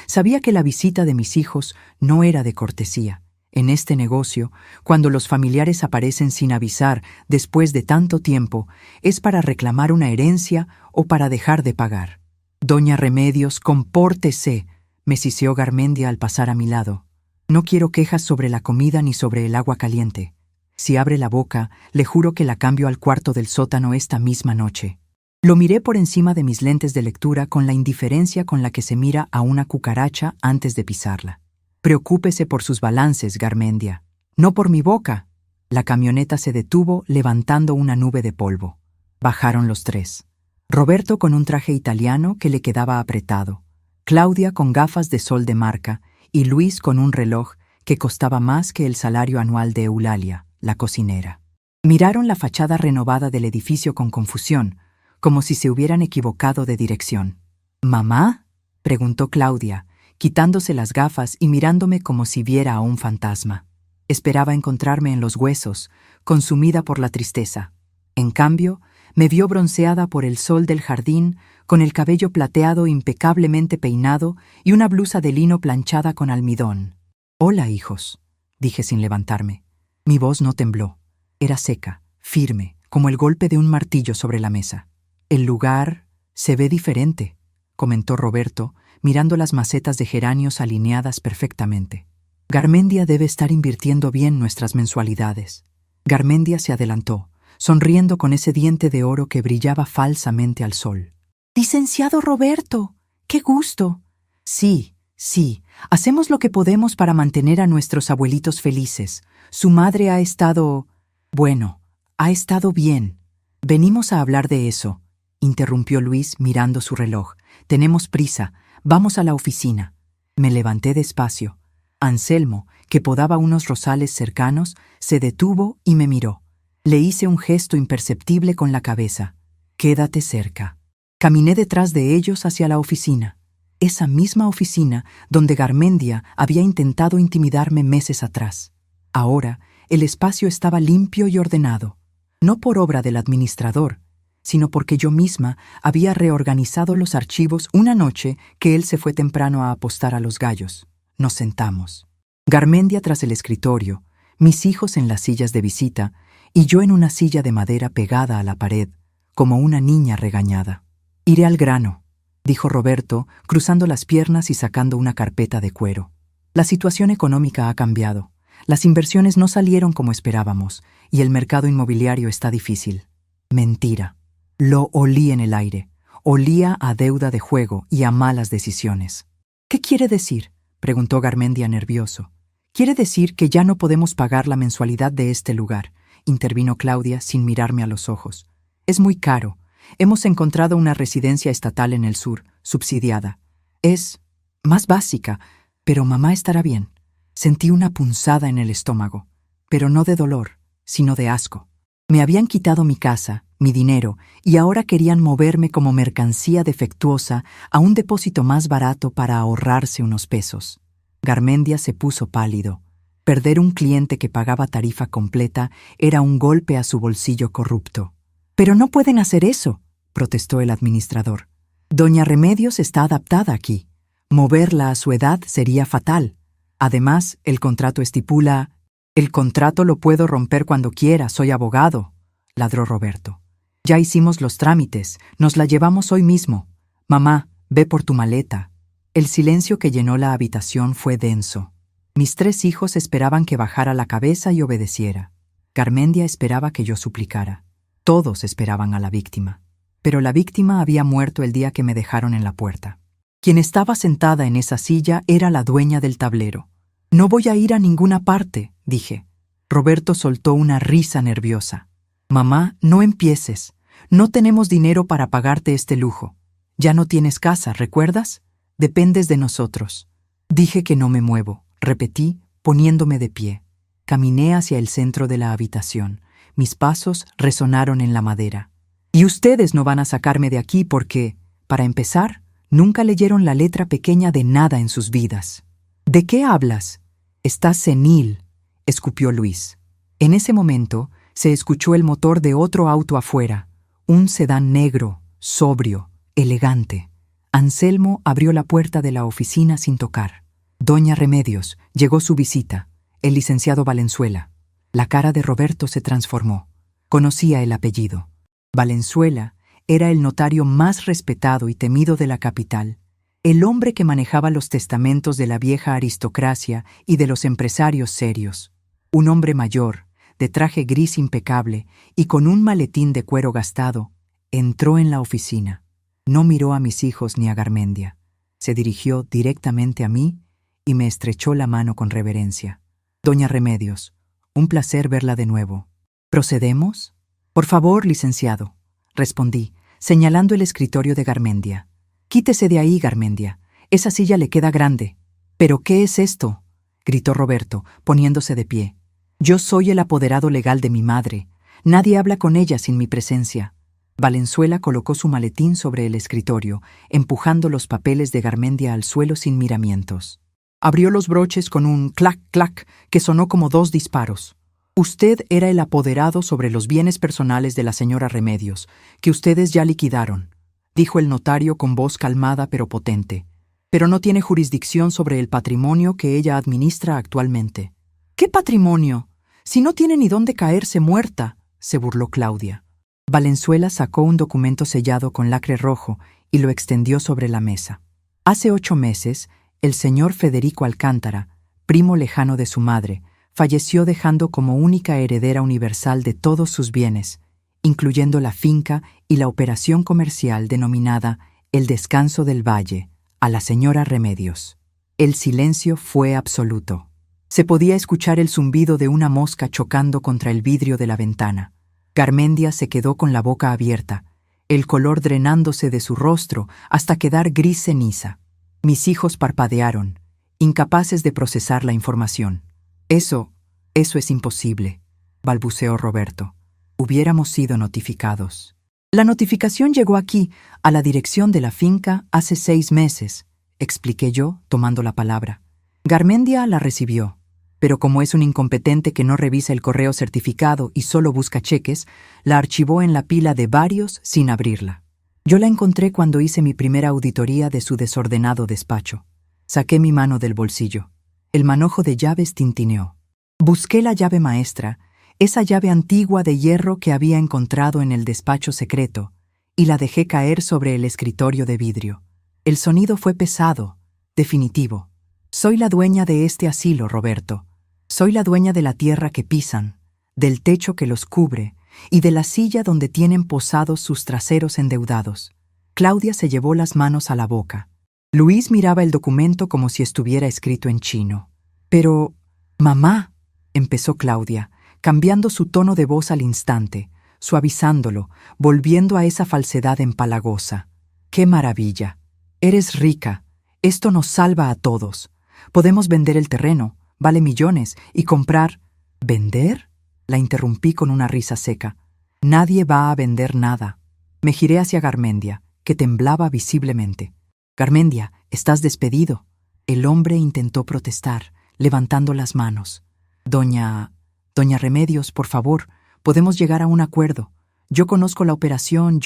Sabía que la visita de mis hijos no era de cortesía. En este negocio, cuando los familiares aparecen sin avisar después de tanto tiempo, es para reclamar una herencia o para dejar de pagar. «Doña Remedios, compórtese», me siseó Garmendia al pasar a mi lado. «No quiero quejas sobre la comida ni sobre el agua caliente. Si abre la boca, le juro que la cambio al cuarto del sótano esta misma noche». Lo miré por encima de mis lentes de lectura con la indiferencia con la que se mira a una cucaracha antes de pisarla. «Preocúpese por sus balances, Garmendia. No por mi boca». La camioneta se detuvo levantando una nube de polvo. Bajaron los 3. Roberto con un traje italiano que le quedaba apretado, Claudia con gafas de sol de marca y Luis con un reloj que costaba más que el salario anual de Eulalia, la cocinera. Miraron la fachada renovada del edificio con confusión, como si se hubieran equivocado de dirección. «¿Mamá?», preguntó Claudia, quitándose las gafas y mirándome como si viera a un fantasma. Esperaba encontrarme en los huesos, consumida por la tristeza. En cambio, me vio bronceada por el sol del jardín, con el cabello plateado impecablemente peinado y una blusa de lino planchada con almidón. «Hola, hijos», dije sin levantarme. Mi voz no tembló. Era seca, firme, como el golpe de un martillo sobre la mesa. «El lugar se ve diferente», comentó Roberto, mirando las macetas de geranios alineadas perfectamente. «Garmendia debe estar invirtiendo bien nuestras mensualidades». Garmendia se adelantó, sonriendo con ese diente de oro que brillaba falsamente al sol. «Licenciado Roberto, ¡qué gusto!». «Sí, sí, hacemos lo que podemos para mantener a nuestros abuelitos felices. Su madre ha estado... bueno, ha estado bien». «Venimos a hablar de eso», interrumpió Luis mirando su reloj. «Tenemos prisa, vamos a la oficina». Me levanté despacio. Anselmo, que podaba unos rosales cercanos, se detuvo y me miró. Le hice un gesto imperceptible con la cabeza. «Quédate cerca». Caminé detrás de ellos hacia la oficina. Esa misma oficina donde Garmendia había intentado intimidarme meses atrás. Ahora, el espacio estaba limpio y ordenado, no por obra del administrador, sino porque yo misma había reorganizado los archivos una noche que él se fue temprano a apostar a los gallos. Nos sentamos. Garmendia tras el escritorio, mis hijos en las sillas de visita y yo en una silla de madera pegada a la pared, como una niña regañada. «Iré al grano», dijo Roberto, cruzando las piernas y sacando una carpeta de cuero. «La situación económica ha cambiado. Las inversiones no salieron como esperábamos y el mercado inmobiliario está difícil». Mentira. Lo olí en el aire. Olía a deuda de juego y a malas decisiones. «¿Qué quiere decir?», preguntó Garmendia nervioso. «Quiere decir que ya no podemos pagar la mensualidad de este lugar», intervino Claudia sin mirarme a los ojos. «Es muy caro. Hemos encontrado una residencia estatal en el sur, subsidiada. Es más básica, Pero mamá estará bien. Sentí una punzada en el estómago, pero no de dolor, sino de asco. Me habían quitado mi casa, mi dinero, y ahora querían moverme como mercancía defectuosa a un depósito más barato para ahorrarse unos pesos. Garmendia se puso pálido. Perder un cliente que pagaba tarifa completa era un golpe a su bolsillo corrupto. «Pero no pueden hacer eso», protestó el administrador. «Doña Remedios está adaptada aquí. Moverla a su edad sería fatal. Además, el contrato estipula...» «El contrato lo puedo romper cuando quiera, soy abogado», ladró Roberto. «Ya hicimos los trámites, nos la llevamos hoy mismo. Mamá, ve por tu maleta». El silencio que llenó la habitación fue denso. Mis 3 hijos esperaban que bajara la cabeza y obedeciera. Garmendia esperaba que yo suplicara. Todos esperaban a la víctima. Pero la víctima había muerto el día que me dejaron en la puerta. Quien estaba sentada en esa silla era la dueña del tablero. «No voy a ir a ninguna parte», dije. Roberto soltó una risa nerviosa. «Mamá, no empieces. No tenemos dinero para pagarte este lujo. Ya no tienes casa, ¿recuerdas? Dependes de nosotros». Dije que no me muevo, repetí, poniéndome de pie. Caminé hacia el centro de la habitación. Mis pasos resonaron en la madera. «Y ustedes no van a sacarme de aquí porque, para empezar, nunca leyeron la letra pequeña de nada en sus vidas». «¿De qué hablas?» «Estás senil», escupió Luis. En ese momento se escuchó el motor de otro auto afuera, un sedán negro, sobrio, elegante. Anselmo abrió la puerta de la oficina sin tocar. «Doña Remedios, llegó su visita, el licenciado Valenzuela». La cara de Roberto se transformó. Conocía el apellido. Valenzuela era el notario más respetado y temido de la capital, el hombre que manejaba los testamentos de la vieja aristocracia y de los empresarios serios. Un hombre mayor, de traje gris impecable y con un maletín de cuero gastado, entró en la oficina. No miró a mis hijos ni a Garmendia. Se dirigió directamente a mí y me estrechó la mano con reverencia. «Doña Remedios, un placer verla de nuevo. ¿Procedemos?» «Por favor, licenciado», respondí, señalando el escritorio de Garmendia. «Quítese de ahí, Garmendia. Esa silla le queda grande». «¿Pero qué es esto?», gritó Roberto, poniéndose de pie. «Yo soy el apoderado legal de mi madre. Nadie habla con ella sin mi presencia». Valenzuela colocó su maletín sobre el escritorio, empujando los papeles de Garmendia al suelo sin miramientos. Abrió los broches con un clac, clac, que sonó como 2 disparos. «Usted era el apoderado sobre los bienes personales de la señora Remedios, que ustedes ya liquidaron», dijo el notario con voz calmada pero potente. «Pero no tiene jurisdicción sobre el patrimonio que ella administra actualmente». «¿Qué patrimonio? Si no tiene ni dónde caerse muerta», se burló Claudia. Valenzuela sacó un documento sellado con lacre rojo y lo extendió sobre la mesa. Hace 8 meses, el señor Federico Alcántara, primo lejano de su madre, falleció dejando como única heredera universal de todos sus bienes, incluyendo la finca y la operación comercial denominada El Descanso del Valle, a la señora Remedios. El silencio fue absoluto. Se podía escuchar el zumbido de una mosca chocando contra el vidrio de la ventana. Garmendia se quedó con la boca abierta, el color drenándose de su rostro hasta quedar gris ceniza. Mis hijos parpadearon, incapaces de procesar la información. Eso es imposible», balbuceó Roberto. «Hubiéramos sido notificados». «La notificación llegó aquí, a la dirección de la finca, hace 6 meses», expliqué yo, tomando la palabra. Garmendia la recibió, pero como es un incompetente que no revisa el correo certificado y solo busca cheques, la archivó en la pila de varios sin abrirla. Yo la encontré cuando hice mi primera auditoría de su desordenado despacho. Saqué mi mano del bolsillo. El manojo de llaves tintineó. Busqué la llave maestra, esa llave antigua de hierro que había encontrado en el despacho secreto, y la dejé caer sobre el escritorio de vidrio. El sonido fue pesado, definitivo. «Soy la dueña de este asilo, Roberto. Soy la dueña de la tierra que pisan, del techo que los cubre y de la silla donde tienen posados sus traseros endeudados». Claudia se llevó las manos a la boca. Luis miraba el documento como si estuviera escrito en chino. «Pero, mamá», empezó Claudia, cambiando su tono de voz al instante, suavizándolo, volviendo a esa falsedad empalagosa. «¡Qué maravilla! Eres rica. Esto nos salva a todos. Podemos vender el terreno, vale millones, y comprar... ¿Vender? La interrumpí con una risa seca. Nadie va a vender nada. Me giré hacia Garmendia, que temblaba visiblemente. Garmendia, estás despedido. El hombre intentó protestar, levantando las manos. Doña Remedios, por favor, podemos llegar a un acuerdo. Yo conozco la operación,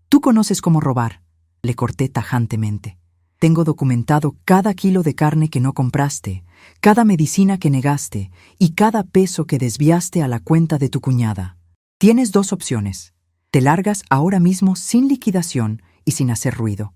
Tú conoces cómo robar. Le corté tajantemente. Tengo documentado cada kilo de carne que no compraste, cada medicina que negaste y cada peso que desviaste a la cuenta de tu cuñada. Tienes dos opciones. Te largas ahora mismo sin liquidación y sin hacer ruido.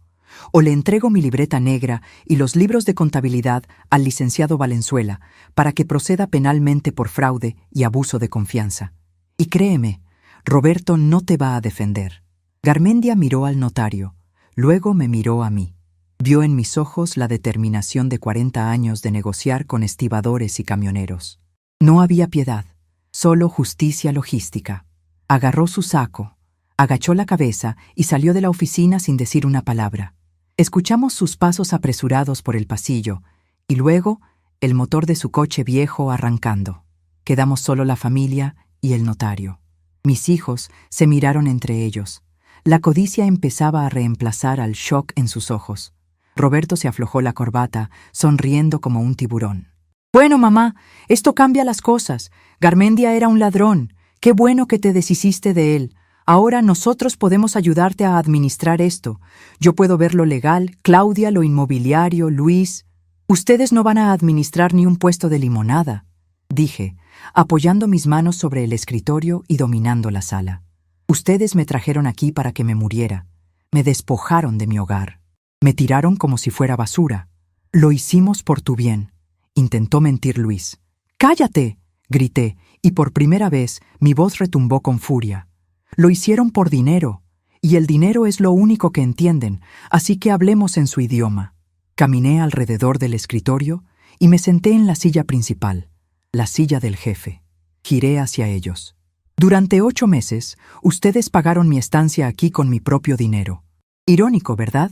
O le entrego mi libreta negra y los libros de contabilidad al licenciado Valenzuela para que proceda penalmente por fraude y abuso de confianza. Y créeme, Roberto no te va a defender. Garmendia miró al notario, luego me miró a mí. Vio en mis ojos la determinación de 40 años de negociar con estibadores y camioneros. No había piedad, solo justicia logística. Agarró su saco, agachó la cabeza y salió de la oficina sin decir una palabra. Escuchamos sus pasos apresurados por el pasillo y luego el motor de su coche viejo arrancando. Quedamos solo la familia y el notario. Mis hijos se miraron entre ellos. La codicia empezaba a reemplazar al shock en sus ojos. Roberto se aflojó la corbata, sonriendo como un tiburón. «Bueno, mamá, esto cambia las cosas. Garmendia era un ladrón. Qué bueno que te deshiciste de él. Ahora nosotros podemos ayudarte a administrar esto. Yo puedo ver lo legal, Claudia lo inmobiliario, Luis. Ustedes no van a administrar ni un puesto de limonada», dije, apoyando mis manos sobre el escritorio y dominando la sala. «Ustedes me trajeron aquí para que me muriera. Me despojaron de mi hogar. Me tiraron como si fuera basura. Lo hicimos por tu bien», intentó mentir Luis. «¡Cállate!», grité, y por primera vez mi voz retumbó con furia. «Lo hicieron por dinero, y el dinero es lo único que entienden, así que hablemos en su idioma». Caminé alrededor del escritorio y me senté en la silla principal, la silla del jefe. Giré hacia ellos. «Durante 8 meses, ustedes pagaron mi estancia aquí con mi propio dinero. Irónico, ¿verdad?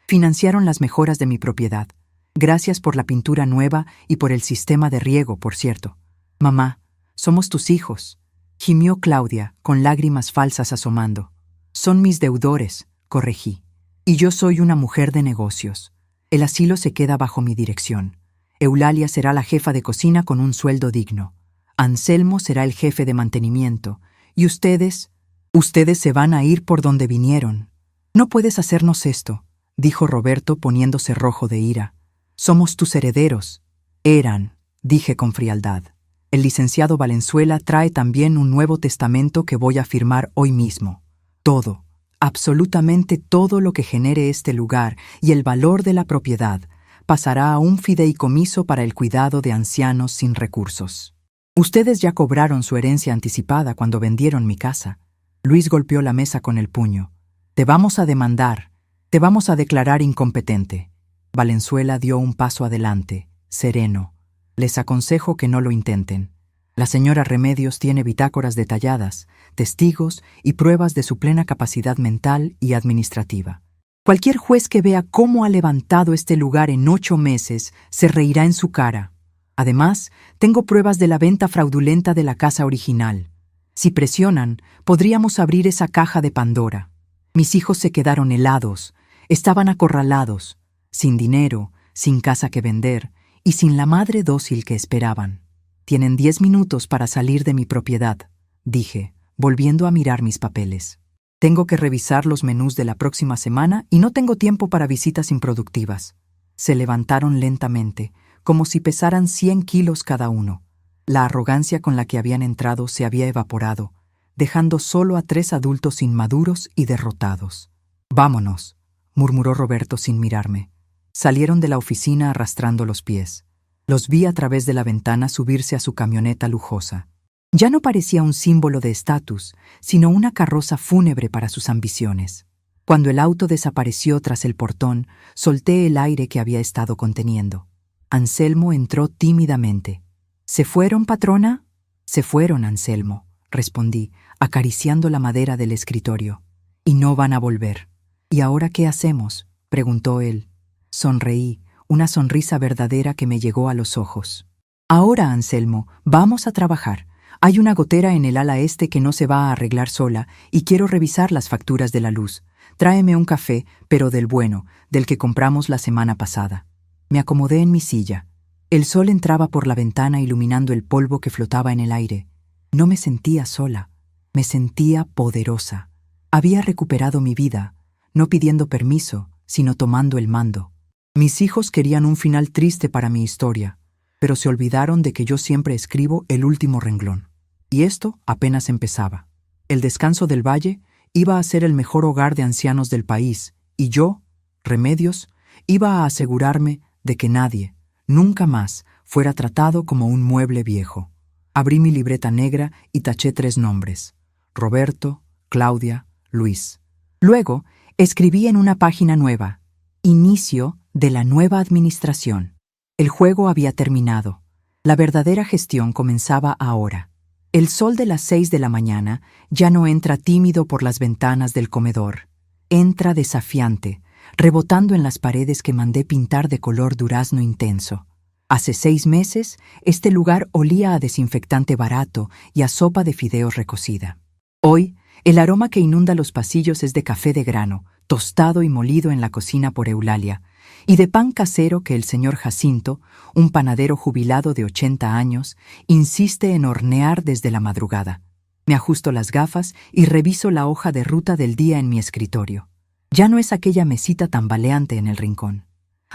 Financiaron las mejoras de mi propiedad. Gracias por la pintura nueva y por el sistema de riego, por cierto. Mamá, somos tus hijos», gimió Claudia, con lágrimas falsas asomando. «Son mis deudores», corregí. «Y yo soy una mujer de negocios. El asilo se queda bajo mi dirección. Eulalia será la jefa de cocina con un sueldo digno. Anselmo será el jefe de mantenimiento. Y ustedes se van a ir por donde vinieron. No puedes hacernos esto», dijo Roberto poniéndose rojo de ira. «Somos tus herederos». «Eran», dije con frialdad. «El licenciado Valenzuela trae también un nuevo testamento que voy a firmar hoy mismo. Todo, absolutamente todo lo que genere este lugar y el valor de la propiedad pasará a un fideicomiso para el cuidado de ancianos sin recursos. Ustedes ya cobraron su herencia anticipada cuando vendieron mi casa». Luis golpeó la mesa con el puño. «Te vamos a demandar. Te vamos a declarar incompetente». Valenzuela dio un paso adelante, sereno. «Les aconsejo que no lo intenten. La señora Remedios tiene bitácoras detalladas, testigos y pruebas de su plena capacidad mental y administrativa. Cualquier juez que vea cómo ha levantado este lugar en 8 meses se reirá en su cara. Además, tengo pruebas de la venta fraudulenta de la casa original. Si presionan, podríamos abrir esa caja de Pandora». Mis hijos se quedaron helados. Estaban acorralados, sin dinero, sin casa que vender y sin la madre dócil que esperaban. «Tienen 10 minutos para salir de mi propiedad», dije, volviendo a mirar mis papeles. «Tengo que revisar los menús de la próxima semana y no tengo tiempo para visitas improductivas». Se levantaron lentamente, como si pesaran 100 kilos cada uno. La arrogancia con la que habían entrado se había evaporado, dejando solo a 3 adultos inmaduros y derrotados. «Vámonos», murmuró Roberto sin mirarme. Salieron de la oficina arrastrando los pies. Los vi a través de la ventana subirse a su camioneta lujosa. Ya no parecía un símbolo de estatus, sino una carroza fúnebre para sus ambiciones. Cuando el auto desapareció tras el portón, solté el aire que había estado conteniendo. Anselmo entró tímidamente. «¿Se fueron, patrona?» «Se fueron, Anselmo», respondí, acariciando la madera del escritorio. «Y no van a volver». «¿Y ahora qué hacemos?», preguntó él. Sonreí, una sonrisa verdadera que me llegó a los ojos. Ahora, Anselmo, vamos a trabajar. Hay una gotera en el ala este que no se va a arreglar sola y quiero revisar las facturas de la luz. Tráeme un café, pero del bueno, del que compramos la semana pasada. Me acomodé en mi silla. El sol entraba por la ventana iluminando el polvo que flotaba en el aire. No me sentía sola, me sentía poderosa. Había recuperado mi vida, no pidiendo permiso, sino tomando el mando. Mis hijos querían un final triste para mi historia, pero se olvidaron de que yo siempre escribo el último renglón. Y esto apenas empezaba. El Descanso del Valle iba a ser el mejor hogar de ancianos del país, y yo, Remedios, iba a asegurarme de que nadie, nunca más, fuera tratado como un mueble viejo. Abrí mi libreta negra y taché 3 nombres: Roberto, Claudia, Luis. Luego, escribí en una página nueva: Inicio de la nueva administración. El juego había terminado. La verdadera gestión comenzaba ahora. El sol de las 6 de la mañana ya no entra tímido por las ventanas del comedor. Entra desafiante, rebotando en las paredes que mandé pintar de color durazno intenso. Hace 6 meses, este lugar olía a desinfectante barato y a sopa de fideos recocida. Hoy, el aroma que inunda los pasillos es de café de grano, tostado y molido en la cocina por Eulalia, y de pan casero que el señor Jacinto, un panadero jubilado de 80 años, insiste en hornear desde la madrugada. Me ajusto las gafas y reviso la hoja de ruta del día en mi escritorio. Ya no es aquella mesita tambaleante en el rincón.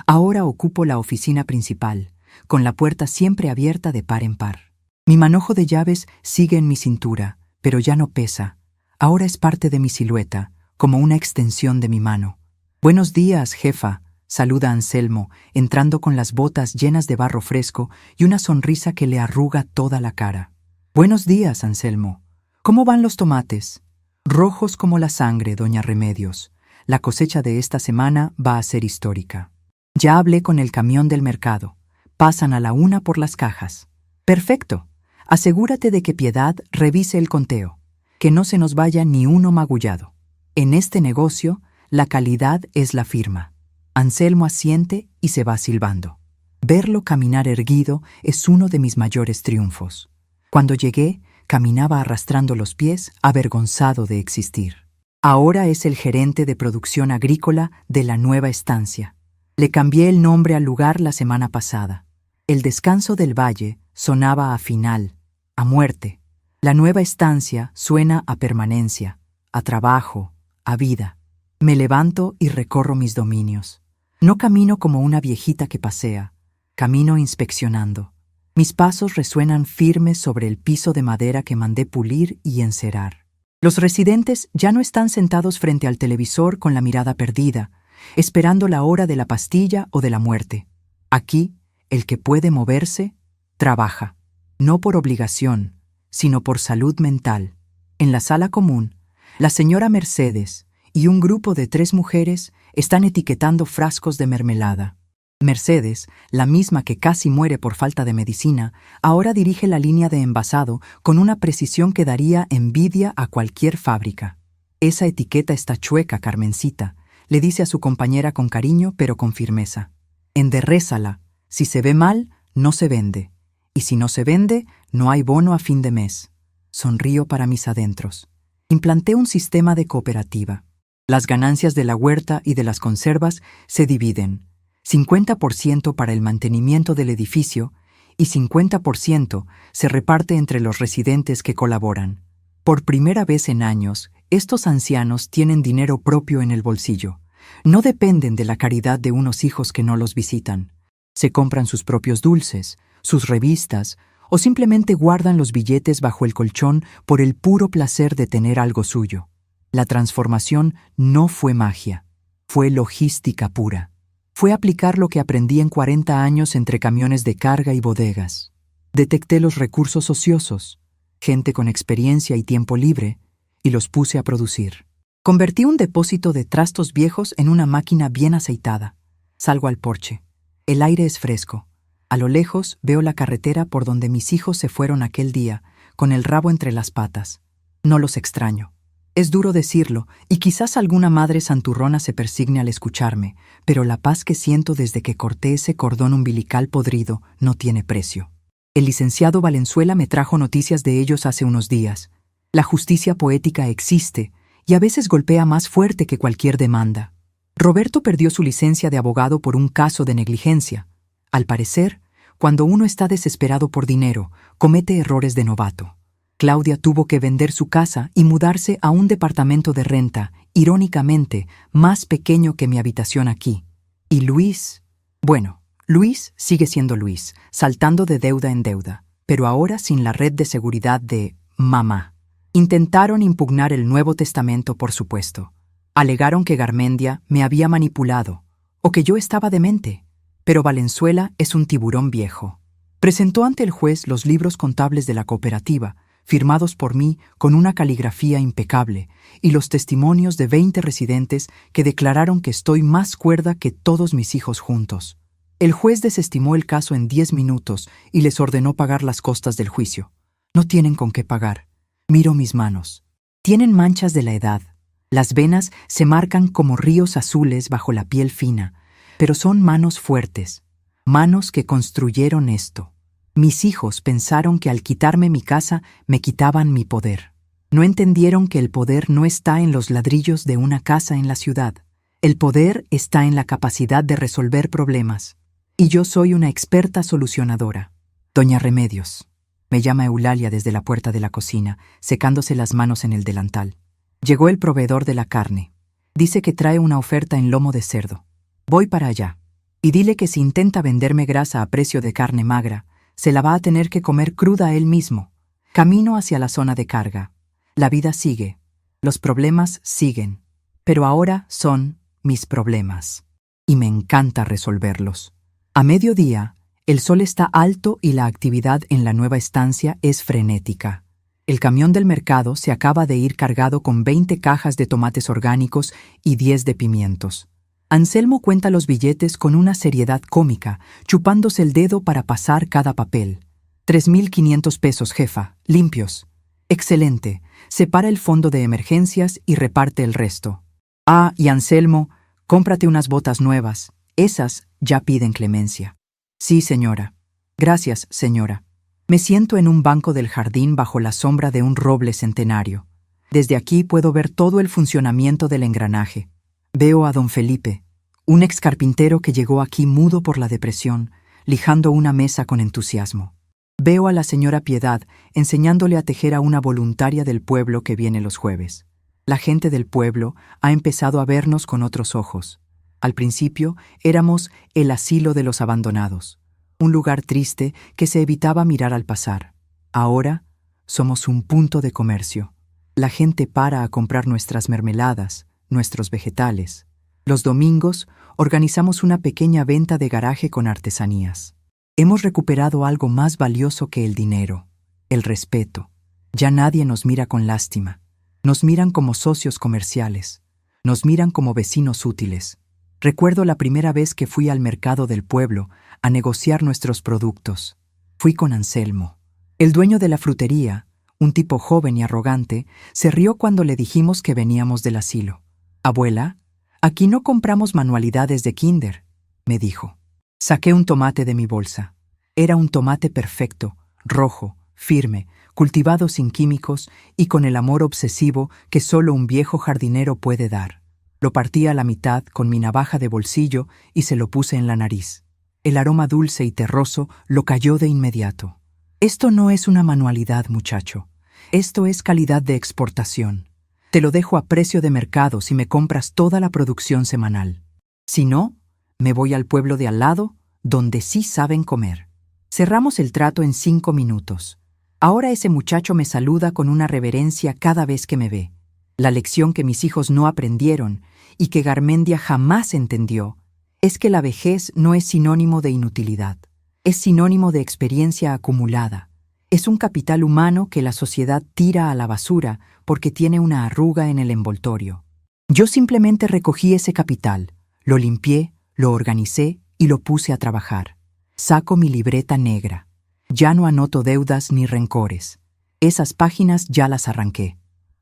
Ahora ocupo la oficina principal, con la puerta siempre abierta de par en par. Mi manojo de llaves sigue en mi cintura, pero ya no pesa. Ahora es parte de mi silueta, como una extensión de mi mano. «Buenos días, jefa», saluda Anselmo, entrando con las botas llenas de barro fresco y una sonrisa que le arruga toda la cara. «Buenos días, Anselmo. ¿Cómo van los tomates?» «Rojos como la sangre, doña Remedios. La cosecha de esta semana va a ser histórica. Ya hablé con el camión del mercado. Pasan a la 1 por las cajas». «Perfecto. Asegúrate de que Piedad revise el conteo. Que no se nos vaya ni uno magullado. En este negocio, la calidad es la firma». Anselmo asiente y se va silbando. Verlo caminar erguido es uno de mis mayores triunfos. Cuando llegué, caminaba arrastrando los pies, avergonzado de existir. Ahora es el gerente de producción agrícola de la nueva estancia. Le cambié el nombre al lugar la semana pasada. El Descanso del Valle sonaba a final, a muerte. La nueva estancia suena a permanencia, a trabajo, a vida. Me levanto y recorro mis dominios. No camino como una viejita que pasea, camino inspeccionando. Mis pasos resuenan firmes sobre el piso de madera que mandé pulir y encerar. Los residentes ya no están sentados frente al televisor con la mirada perdida, esperando la hora de la pastilla o de la muerte. Aquí, el que puede moverse, trabaja, no por obligación, sino por salud mental. En la sala común, la señora Mercedes y un grupo de 3 mujeres están etiquetando frascos de mermelada. Mercedes, la misma que casi muere por falta de medicina, ahora dirige la línea de envasado con una precisión que daría envidia a cualquier fábrica. «Esa etiqueta está chueca, Carmencita», le dice a su compañera con cariño pero con firmeza. «Enderrézala. Si se ve mal, no se vende. Y si no se vende, no hay bono a fin de mes». Sonrío para mis adentros. Implanté un sistema de cooperativa. Las ganancias de la huerta y de las conservas se dividen. 50% para el mantenimiento del edificio y 50% se reparte entre los residentes que colaboran. Por primera vez en años, estos ancianos tienen dinero propio en el bolsillo. No dependen de la caridad de unos hijos que no los visitan. Se compran sus propios dulces, sus revistas, o simplemente guardan los billetes bajo el colchón por el puro placer de tener algo suyo. La transformación no fue magia, fue logística pura. Fue aplicar lo que aprendí en 40 años entre camiones de carga y bodegas. Detecté los recursos ociosos, gente con experiencia y tiempo libre, y los puse a producir. Convertí un depósito de trastos viejos en una máquina bien aceitada. Salgo al porche. El aire es fresco. A lo lejos veo la carretera por donde mis hijos se fueron aquel día, con el rabo entre las patas. No los extraño. Es duro decirlo, y quizás alguna madre santurrona se persigne al escucharme, pero la paz que siento desde que corté ese cordón umbilical podrido no tiene precio. El licenciado Valenzuela me trajo noticias de ellos hace unos días. La justicia poética existe, y a veces golpea más fuerte que cualquier demanda. Roberto perdió su licencia de abogado por un caso de negligencia. Al parecer, cuando uno está desesperado por dinero, comete errores de novato. Claudia tuvo que vender su casa y mudarse a un departamento de renta, irónicamente, más pequeño que mi habitación aquí. Y Luis... Bueno, Luis sigue siendo Luis, saltando de deuda en deuda, pero ahora sin la red de seguridad de mamá. Intentaron impugnar el Nuevo Testamento, por supuesto. Alegaron que Garmendia me había manipulado, o que yo estaba demente. Pero Valenzuela es un tiburón viejo. Presentó ante el juez los libros contables de la cooperativa, firmados por mí con una caligrafía impecable, y los testimonios de 20 residentes que declararon que estoy más cuerda que todos mis hijos juntos. El juez desestimó el caso en 10 minutos y les ordenó pagar las costas del juicio. No tienen con qué pagar. Miro mis manos. Tienen manchas de la edad. Las venas se marcan como ríos azules bajo la piel fina, pero son manos fuertes, manos que construyeron esto. Mis hijos pensaron que al quitarme mi casa me quitaban mi poder. No entendieron que el poder no está en los ladrillos de una casa en la ciudad. El poder está en la capacidad de resolver problemas. Y yo soy una experta solucionadora. Doña Remedios. Me llama Eulalia desde la puerta de la cocina, secándose las manos en el delantal. Llegó el proveedor de la carne. Dice que trae una oferta en lomo de cerdo. Voy para allá. Y dile que si intenta venderme grasa a precio de carne magra, se la va a tener que comer cruda él mismo. Camino hacia la zona de carga. La vida sigue. Los problemas siguen. Pero ahora son mis problemas. Y me encanta resolverlos. A mediodía, el sol está alto y la actividad en la nueva estancia es frenética. El camión del mercado se acaba de ir cargado con 20 cajas de tomates orgánicos y 10 de pimientos. Anselmo cuenta los billetes con una seriedad cómica, chupándose el dedo para pasar cada papel. 3.500 pesos, jefa, limpios. Excelente. Separa el fondo de emergencias y reparte el resto. Ah, y Anselmo, cómprate unas botas nuevas. Esas ya piden clemencia. Sí, señora. Gracias, señora. Me siento en un banco del jardín bajo la sombra de un roble centenario. Desde aquí puedo ver todo el funcionamiento del engranaje. Veo a don Felipe, un ex carpintero que llegó aquí mudo por la depresión, lijando una mesa con entusiasmo. Veo a la señora Piedad enseñándole a tejer a una voluntaria del pueblo que viene los jueves. La gente del pueblo ha empezado a vernos con otros ojos. Al principio éramos el asilo de los abandonados, un lugar triste que se evitaba mirar al pasar. Ahora somos un punto de comercio. La gente para a comprar nuestras mermeladas, nuestros vegetales. Los domingos organizamos una pequeña venta de garaje con artesanías. Hemos recuperado algo más valioso que el dinero, el respeto. Ya nadie nos mira con lástima. Nos miran como socios comerciales. Nos miran como vecinos útiles. Recuerdo la primera vez que fui al mercado del pueblo a negociar nuestros productos. Fui con Anselmo. El dueño de la frutería, un tipo joven y arrogante, se rió cuando le dijimos que veníamos del asilo. «Abuela, aquí no compramos manualidades de kinder», me dijo. Saqué un tomate de mi bolsa. Era un tomate perfecto, rojo, firme, cultivado sin químicos y con el amor obsesivo que solo un viejo jardinero puede dar. Lo partí a la mitad con mi navaja de bolsillo y se lo puse en la nariz. El aroma dulce y terroso lo cayó de inmediato. Esto no es una manualidad, muchacho. Esto es calidad de exportación. Te lo dejo a precio de mercado si me compras toda la producción semanal. Si no, me voy al pueblo de al lado, donde sí saben comer. Cerramos el trato en 5 minutos. Ahora ese muchacho me saluda con una reverencia cada vez que me ve. La lección que mis hijos no aprendieron y que Garmendia jamás entendió es que la vejez no es sinónimo de inutilidad. Es sinónimo de experiencia acumulada. Es un capital humano que la sociedad tira a la basura porque tiene una arruga en el envoltorio. Yo simplemente recogí ese capital, lo limpié, lo organicé y lo puse a trabajar. Saco mi libreta negra. Ya no anoto deudas ni rencores. Esas páginas ya las arranqué.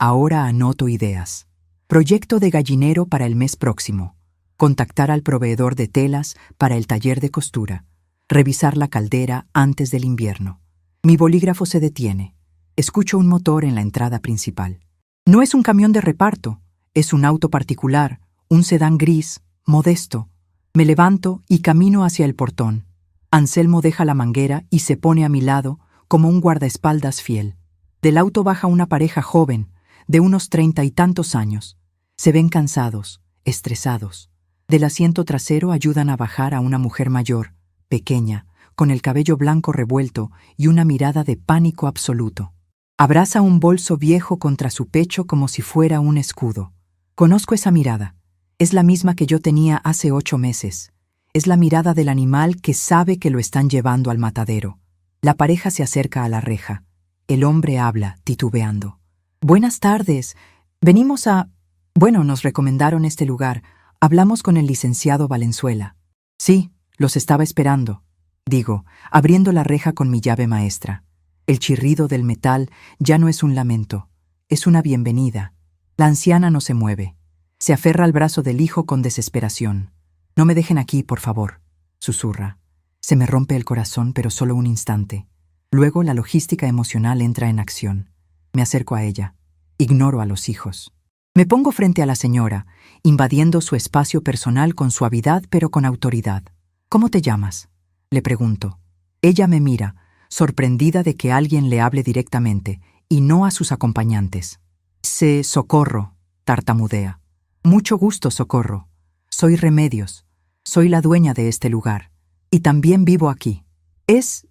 Ahora anoto ideas. Proyecto de gallinero para el mes próximo. Contactar al proveedor de telas para el taller de costura. Revisar la caldera antes del invierno. Mi bolígrafo se detiene. Escucho un motor en la entrada principal. No es un camión de reparto, es un auto particular, un sedán gris, modesto. Me levanto y camino hacia el portón. Anselmo deja la manguera y se pone a mi lado como un guardaespaldas fiel. Del auto baja una pareja joven, de unos 30 y tantos años. Se ven cansados, estresados. Del asiento trasero ayudan a bajar a una mujer mayor, pequeña, con el cabello blanco revuelto y una mirada de pánico absoluto. Abraza un bolso viejo contra su pecho como si fuera un escudo. Conozco esa mirada. Es la misma que yo tenía hace 8 meses. Es la mirada del animal que sabe que lo están llevando al matadero. La pareja se acerca a la reja. El hombre habla, titubeando. Buenas tardes. Venimos a... Bueno, nos recomendaron este lugar. Hablamos con el licenciado Valenzuela. Sí, los estaba esperando, digo, abriendo la reja con mi llave maestra. El chirrido del metal ya no es un lamento, es una bienvenida. La anciana no se mueve. Se aferra al brazo del hijo con desesperación. No me dejen aquí, por favor, susurra. Se me rompe el corazón, pero solo un instante. Luego la logística emocional entra en acción. Me acerco a ella. Ignoro a los hijos. Me pongo frente a la señora, invadiendo su espacio personal con suavidad pero con autoridad. ¿Cómo te llamas?, le pregunto. Ella me mira, sorprendida de que alguien le hable directamente, y no a sus acompañantes. Sé Socorro, tartamudea. Mucho gusto, Socorro. Soy Remedios. Soy la dueña de este lugar. Y también vivo aquí. ¿Es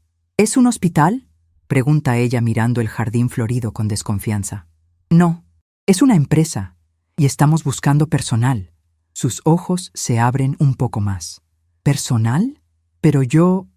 un hospital?, pregunta ella mirando el jardín florido con desconfianza. No, es una empresa, y estamos buscando personal. Sus ojos se abren un poco más. ¿Personal? Pero yo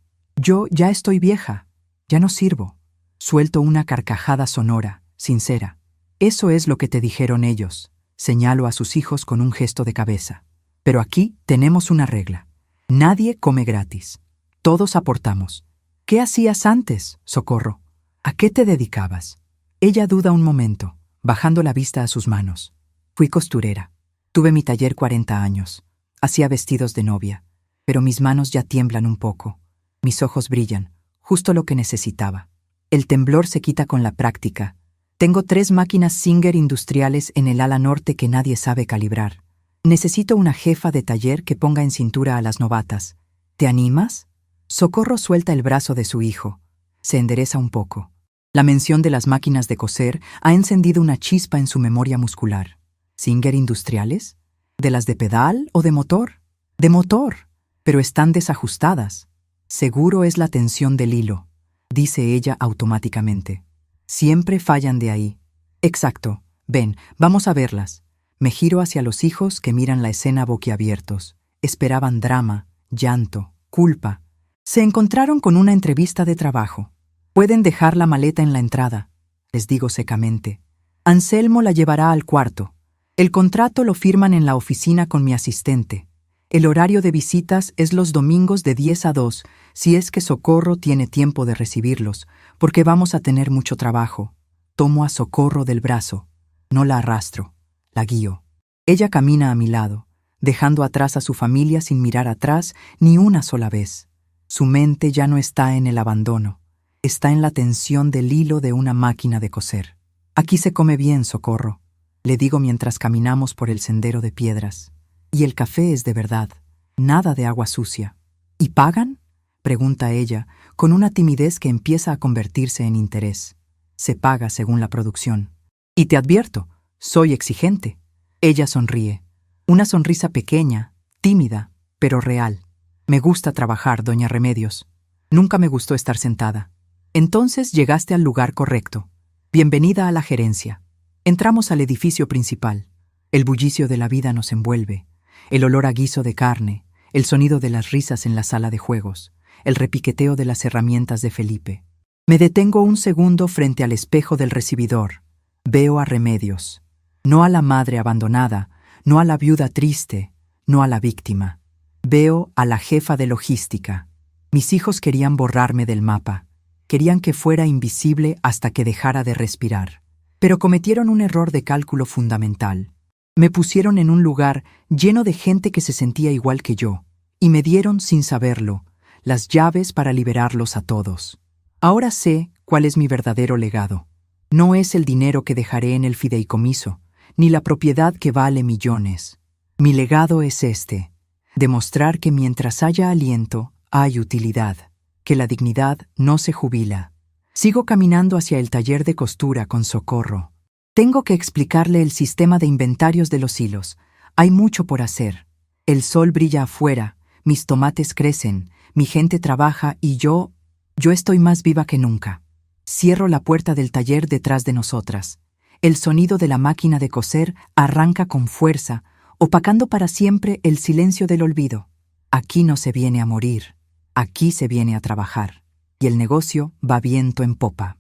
ya estoy vieja. Ya no sirvo. Suelto una carcajada sonora, sincera. Eso es lo que te dijeron ellos. Señalo a sus hijos con un gesto de cabeza. Pero aquí tenemos una regla. Nadie come gratis. Todos aportamos. ¿Qué hacías antes, Socorro? ¿A qué te dedicabas? Ella duda un momento, bajando la vista a sus manos. Fui costurera. Tuve mi taller 40 años. Hacía vestidos de novia. Pero mis manos ya tiemblan un poco. Mis ojos brillan, justo lo que necesitaba. El temblor se quita con la práctica. Tengo 3 máquinas Singer industriales en el ala norte que nadie sabe calibrar. Necesito una jefa de taller que ponga en cintura a las novatas. ¿Te animas? Socorro suelta el brazo de su hijo. Se endereza un poco. La mención de las máquinas de coser ha encendido una chispa en su memoria muscular. ¿Singer industriales? ¿De las de pedal o de motor? De motor, pero están desajustadas. Seguro es la tensión del hilo, dice ella automáticamente. Siempre fallan de ahí. Exacto. Ven, vamos a verlas. Me giro hacia los hijos que miran la escena boquiabiertos. Esperaban drama, llanto, culpa. Se encontraron con una entrevista de trabajo. Pueden dejar la maleta en la entrada, les digo secamente. Anselmo la llevará al cuarto. El contrato lo firman en la oficina con mi asistente. El horario de visitas es los domingos de 10 a 2, si es que Socorro tiene tiempo de recibirlos, porque vamos a tener mucho trabajo. Tomo a Socorro del brazo. No la arrastro, la guío. Ella camina a mi lado, dejando atrás a su familia sin mirar atrás ni una sola vez. Su mente ya no está en el abandono, está en la tensión del hilo de una máquina de coser. Aquí se come bien, Socorro, le digo mientras caminamos por el sendero de piedras. Y el café es de verdad, nada de agua sucia. ¿Y pagan?, pregunta ella, con una timidez que empieza a convertirse en interés. Se paga según la producción. Y te advierto, soy exigente. Ella sonríe. Una sonrisa pequeña, tímida, pero real. Me gusta trabajar, doña Remedios. Nunca me gustó estar sentada. Entonces llegaste al lugar correcto. Bienvenida a la gerencia. Entramos al edificio principal. El bullicio de la vida nos envuelve. El olor a guiso de carne, el sonido de las risas en la sala de juegos, el repiqueteo de las herramientas de Felipe. Me detengo un segundo frente al espejo del recibidor. Veo a Remedios. No a la madre abandonada, no a la viuda triste, no a la víctima. Veo a la jefa de logística. Mis hijos querían borrarme del mapa. Querían que fuera invisible hasta que dejara de respirar. Pero cometieron un error de cálculo fundamental. Me pusieron en un lugar lleno de gente que se sentía igual que yo, y me dieron, sin saberlo, las llaves para liberarlos a todos. Ahora sé cuál es mi verdadero legado. No es el dinero que dejaré en el fideicomiso, ni la propiedad que vale millones. Mi legado es este: demostrar que mientras haya aliento, hay utilidad, que la dignidad no se jubila. Sigo caminando hacia el taller de costura con Socorro. Tengo que explicarle el sistema de inventarios de los hilos. Hay mucho por hacer. El sol brilla afuera, mis tomates crecen, mi gente trabaja y yo estoy más viva que nunca. Cierro la puerta del taller detrás de nosotras. El sonido de la máquina de coser arranca con fuerza, opacando para siempre el silencio del olvido. Aquí no se viene a morir, aquí se viene a trabajar, y el negocio va viento en popa.